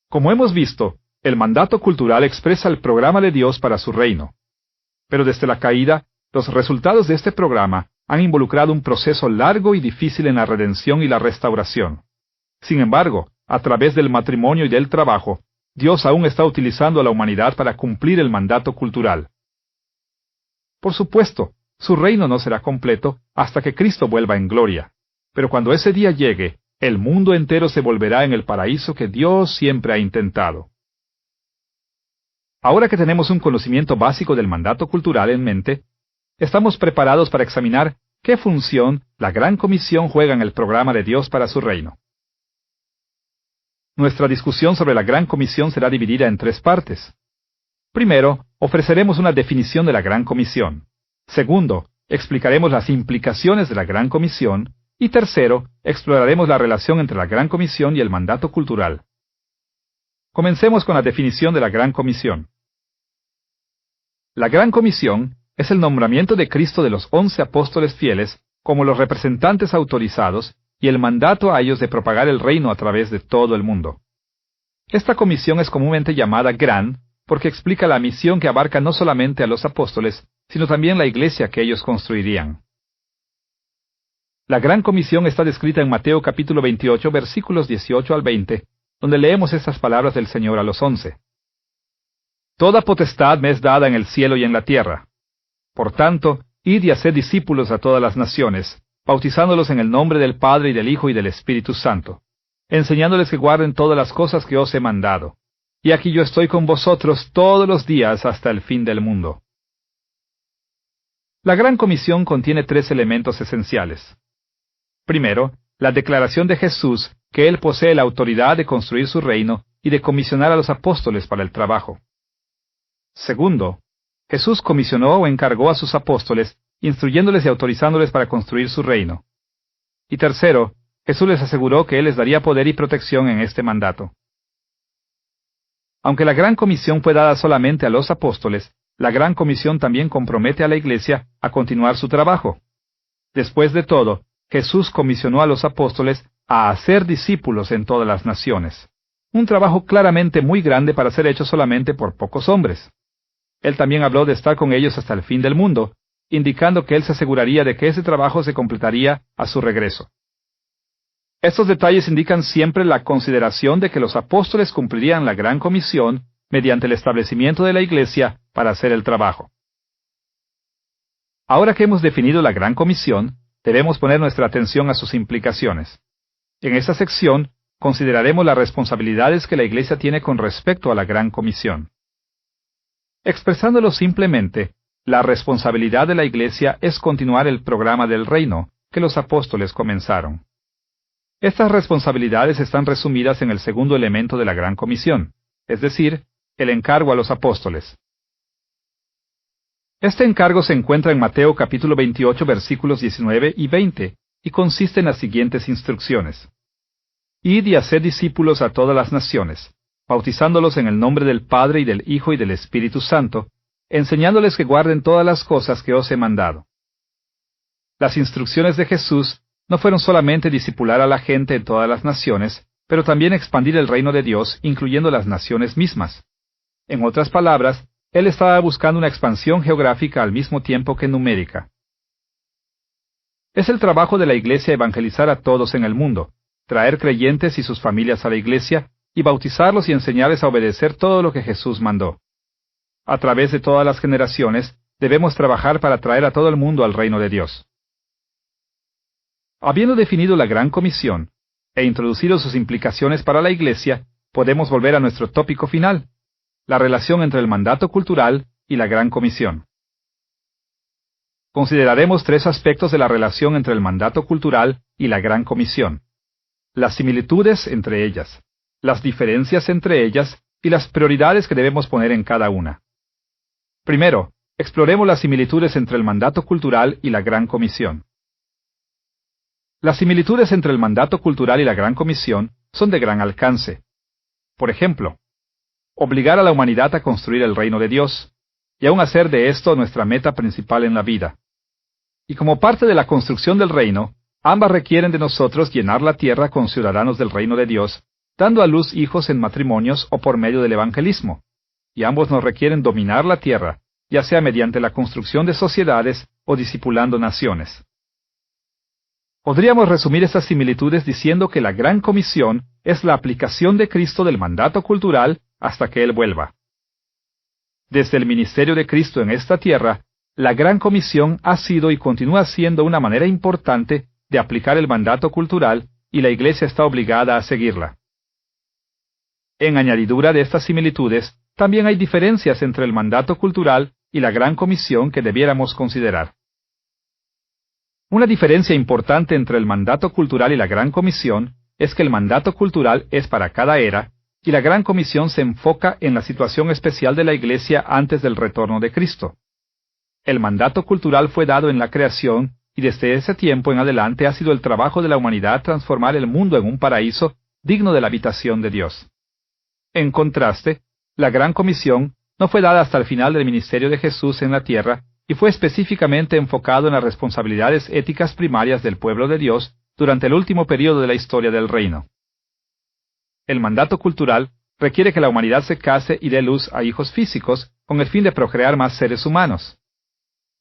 Speaker 1: Como hemos visto, el mandato cultural expresa el programa de Dios para su reino. Pero desde la caída, los resultados de este programa han involucrado un proceso largo y difícil en la redención y la restauración. Sin embargo, a través del matrimonio y del trabajo, Dios aún está utilizando a la humanidad para cumplir el mandato cultural. Por supuesto, su reino no será completo hasta que Cristo vuelva en gloria. Pero cuando ese día llegue, el mundo entero se volverá en el paraíso que Dios siempre ha intentado. Ahora que tenemos un conocimiento básico del mandato cultural en mente, estamos preparados para examinar qué función la Gran Comisión juega en el programa de Dios para su reino. Nuestra discusión sobre la Gran Comisión será dividida en 3 partes. Primero, ofreceremos una definición de la Gran Comisión. Segundo, explicaremos las implicaciones de la Gran Comisión. Y tercero, exploraremos la relación entre la Gran Comisión y el mandato cultural. Comencemos con la definición de la Gran Comisión. La Gran Comisión es el nombramiento de Cristo de los 11 apóstoles fieles como los representantes autorizados y el mandato a ellos de propagar el reino a través de todo el mundo. Esta comisión es comúnmente llamada Gran porque explica la misión que abarca no solamente a los apóstoles, sino también la iglesia que ellos construirían. La Gran Comisión está descrita en Mateo capítulo 28 versículos 18 al 20, donde leemos estas palabras del Señor a los 11. Toda potestad me es dada en el cielo y en la tierra. Por tanto, id y haced discípulos a todas las naciones, bautizándolos en el nombre del Padre y del Hijo y del Espíritu Santo, enseñándoles que guarden todas las cosas que os he mandado. Y aquí yo estoy con vosotros todos los días hasta el fin del mundo. La Gran Comisión contiene 3 elementos esenciales. Primero, la declaración de Jesús que Él posee la autoridad de construir su reino y de comisionar a los apóstoles para el trabajo. Segundo, Jesús comisionó o encargó a sus apóstoles, instruyéndoles y autorizándoles para construir su reino. Y tercero, Jesús les aseguró que Él les daría poder y protección en este mandato. Aunque la Gran Comisión fue dada solamente a los apóstoles, la Gran Comisión también compromete a la Iglesia a continuar su trabajo. Después de todo, Jesús comisionó a los apóstoles a hacer discípulos en todas las naciones. Un trabajo claramente muy grande para ser hecho solamente por pocos hombres. Él también habló de estar con ellos hasta el fin del mundo, indicando que Él se aseguraría de que ese trabajo se completaría a su regreso. Estos detalles indican siempre la consideración de que los apóstoles cumplirían la Gran Comisión mediante el establecimiento de la Iglesia para hacer el trabajo. Ahora que hemos definido la Gran Comisión, debemos poner nuestra atención a sus implicaciones. En esta sección, consideraremos las responsabilidades que la Iglesia tiene con respecto a la Gran Comisión. Expresándolo simplemente, la responsabilidad de la Iglesia es continuar el programa del reino que los apóstoles comenzaron. Estas responsabilidades están resumidas en el segundo elemento de la Gran Comisión, es decir, el encargo a los apóstoles. Este encargo se encuentra en Mateo capítulo 28 versículos 19 y 20 y consiste en las siguientes instrucciones. Id y haced discípulos a todas las naciones, bautizándolos en el nombre del Padre y del Hijo y del Espíritu Santo, enseñándoles que guarden todas las cosas que os he mandado. Las instrucciones de Jesús no fueron solamente discipular a la gente en todas las naciones, pero también expandir el reino de Dios, incluyendo las naciones mismas. En otras palabras, Él estaba buscando una expansión geográfica al mismo tiempo que numérica. Es el trabajo de la Iglesia evangelizar a todos en el mundo, traer creyentes y sus familias a la Iglesia, y bautizarlos y enseñarles a obedecer todo lo que Jesús mandó. A través de todas las generaciones, debemos trabajar para traer a todo el mundo al reino de Dios. Habiendo definido la Gran Comisión e introducido sus implicaciones para la Iglesia, podemos volver a nuestro tópico final, la relación entre el mandato cultural y la Gran Comisión. Consideraremos 3 aspectos de la relación entre el mandato cultural y la Gran Comisión: las similitudes entre ellas, las diferencias entre ellas y las prioridades que debemos poner en cada una. Primero, exploremos las similitudes entre el mandato cultural y la Gran Comisión. Las similitudes entre el mandato cultural y la Gran Comisión son de gran alcance. Por ejemplo, obligar a la humanidad a construir el reino de Dios, y aún hacer de esto nuestra meta principal en la vida. Y como parte de la construcción del reino, ambas requieren de nosotros llenar la tierra con ciudadanos del reino de Dios, dando a luz hijos en matrimonios o por medio del evangelismo. Y ambos nos requieren dominar la tierra, ya sea mediante la construcción de sociedades o discipulando naciones. Podríamos resumir estas similitudes diciendo que la Gran Comisión es la aplicación de Cristo del mandato cultural hasta que Él vuelva. Desde el ministerio de Cristo en esta tierra, la Gran Comisión ha sido y continúa siendo una manera importante de aplicar el mandato cultural, y la Iglesia está obligada a seguirla. En añadidura de estas similitudes, también hay diferencias entre el mandato cultural y la Gran Comisión que debiéramos considerar. Una diferencia importante entre el mandato cultural y la Gran Comisión es que el mandato cultural es para cada era, y la Gran Comisión se enfoca en la situación especial de la Iglesia antes del retorno de Cristo. El mandato cultural fue dado en la creación, y desde ese tiempo en adelante ha sido el trabajo de la humanidad transformar el mundo en un paraíso digno de la habitación de Dios. En contraste, la Gran Comisión no fue dada hasta el final del ministerio de Jesús en la tierra, y fue específicamente enfocado en las responsabilidades éticas primarias del pueblo de Dios durante el último período de la historia del reino. El mandato cultural requiere que la humanidad se case y dé luz a hijos físicos con el fin de procrear más seres humanos.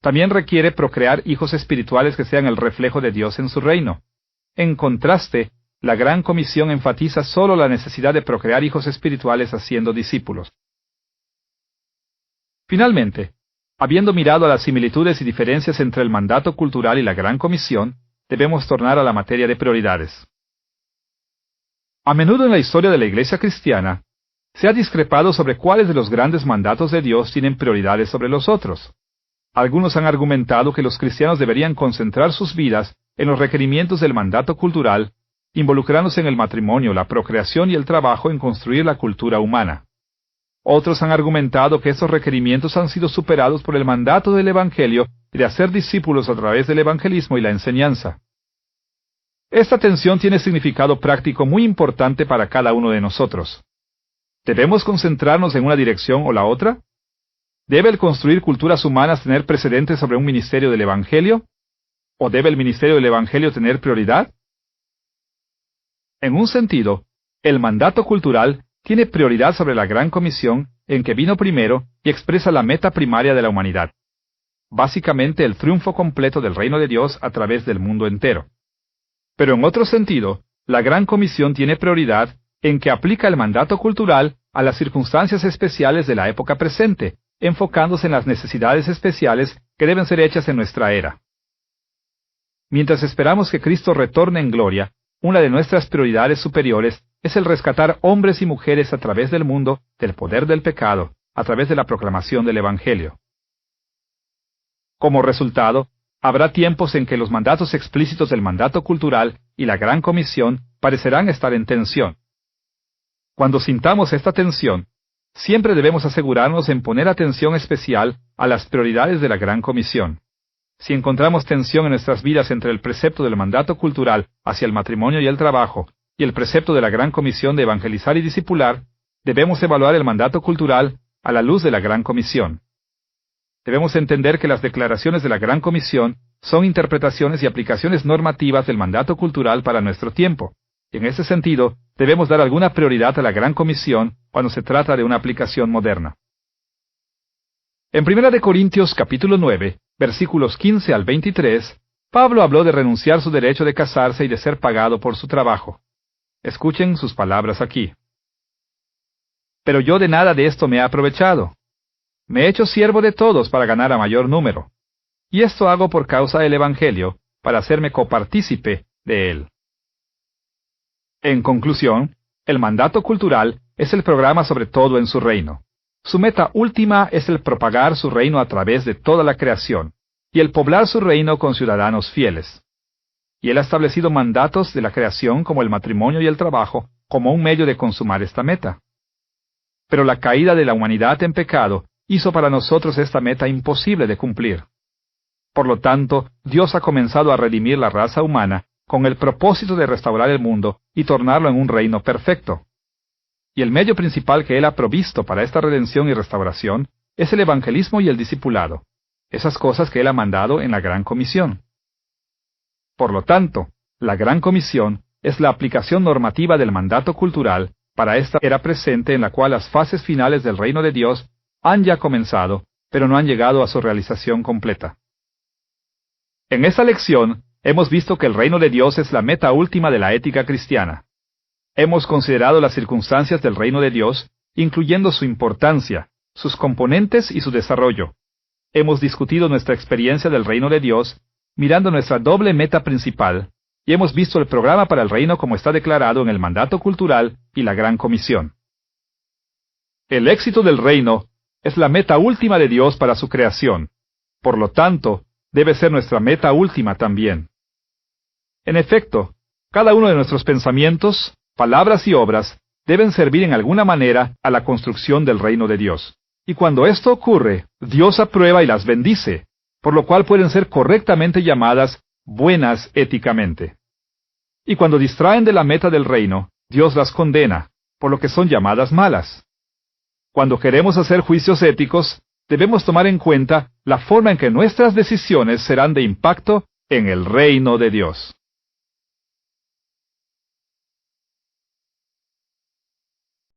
Speaker 1: También requiere procrear hijos espirituales que sean el reflejo de Dios en su reino. En contraste, la Gran Comisión enfatiza solo la necesidad de procrear hijos espirituales haciendo discípulos. Finalmente, habiendo mirado a las similitudes y diferencias entre el mandato cultural y la Gran Comisión, debemos tornar a la materia de prioridades. A menudo en la historia de la Iglesia cristiana, se ha discrepado sobre cuáles de los grandes mandatos de Dios tienen prioridades sobre los otros. Algunos han argumentado que los cristianos deberían concentrar sus vidas en los requerimientos del mandato cultural, involucrándose en el matrimonio, la procreación y el trabajo en construir la cultura humana. Otros han argumentado que estos requerimientos han sido superados por el mandato del Evangelio de hacer discípulos a través del evangelismo y la enseñanza. Esta tensión tiene significado práctico muy importante para cada uno de nosotros. ¿Debemos concentrarnos en una dirección o la otra? ¿Debe el construir culturas humanas tener precedente sobre un ministerio del Evangelio? ¿O debe el ministerio del Evangelio tener prioridad? En un sentido, el mandato cultural tiene prioridad sobre la Gran Comisión, en que vino primero y expresa la meta primaria de la humanidad. Básicamente el triunfo completo del reino de Dios a través del mundo entero. Pero en otro sentido, la Gran Comisión tiene prioridad en que aplica el mandato cultural a las circunstancias especiales de la época presente, enfocándose en las necesidades especiales que deben ser hechas en nuestra era. Mientras esperamos que Cristo retorne en gloria, una de nuestras prioridades superiores es el rescatar hombres y mujeres a través del mundo del poder del pecado, a través de la proclamación del Evangelio. Como resultado, habrá tiempos en que los mandatos explícitos del mandato cultural y la Gran Comisión parecerán estar en tensión. Cuando sintamos esta tensión, siempre debemos asegurarnos en poner atención especial a las prioridades de la Gran Comisión. Si encontramos tensión en nuestras vidas entre el precepto del mandato cultural hacia el matrimonio y el trabajo, y el precepto de la Gran Comisión de evangelizar y discipular, debemos evaluar el mandato cultural a la luz de la Gran Comisión. Debemos entender que las declaraciones de la Gran Comisión son interpretaciones y aplicaciones normativas del mandato cultural para nuestro tiempo. Y en ese sentido, debemos dar alguna prioridad a la Gran Comisión cuando se trata de una aplicación moderna. En 1 Corintios capítulo 9, versículos 15 al 23, Pablo habló de renunciar su derecho de casarse y de ser pagado por su trabajo. Escuchen sus palabras aquí. Pero yo de nada de esto me he aprovechado. Me he hecho siervo de todos para ganar a mayor número. Y esto hago por causa del Evangelio, para hacerme copartícipe de él. En conclusión, el mandato cultural es el programa sobre todo en su reino. Su meta última es el propagar su reino a través de toda la creación, y el poblar su reino con ciudadanos fieles. Y él ha establecido mandatos de la creación como el matrimonio y el trabajo como un medio de consumar esta meta. Pero la caída de la humanidad en pecado hizo para nosotros esta meta imposible de cumplir. Por lo tanto, Dios ha comenzado a redimir la raza humana con el propósito de restaurar el mundo y tornarlo en un reino perfecto. Y el medio principal que Él ha provisto para esta redención y restauración es el evangelismo y el discipulado, esas cosas que Él ha mandado en la Gran Comisión. Por lo tanto, la Gran Comisión es la aplicación normativa del mandato cultural para esta era presente en la cual las fases finales del reino de Dios han ya comenzado, pero no han llegado a su realización completa. En esta lección, hemos visto que el reino de Dios es la meta última de la ética cristiana. Hemos considerado las circunstancias del reino de Dios, incluyendo su importancia, sus componentes y su desarrollo. Hemos discutido nuestra experiencia del reino de Dios, mirando nuestra doble meta principal, y hemos visto el programa para el reino como está declarado en el mandato cultural y la Gran Comisión. El éxito del reino es la meta última de Dios para su creación. Por lo tanto, debe ser nuestra meta última también. En efecto, cada uno de nuestros pensamientos, palabras y obras deben servir en alguna manera a la construcción del reino de Dios. Y cuando esto ocurre, Dios aprueba y las bendice, por lo cual pueden ser correctamente llamadas buenas éticamente. Y cuando distraen de la meta del reino, Dios las condena, por lo que son llamadas malas. Cuando queremos hacer juicios éticos, debemos tomar en cuenta la forma en que nuestras decisiones serán de impacto en el reino de Dios.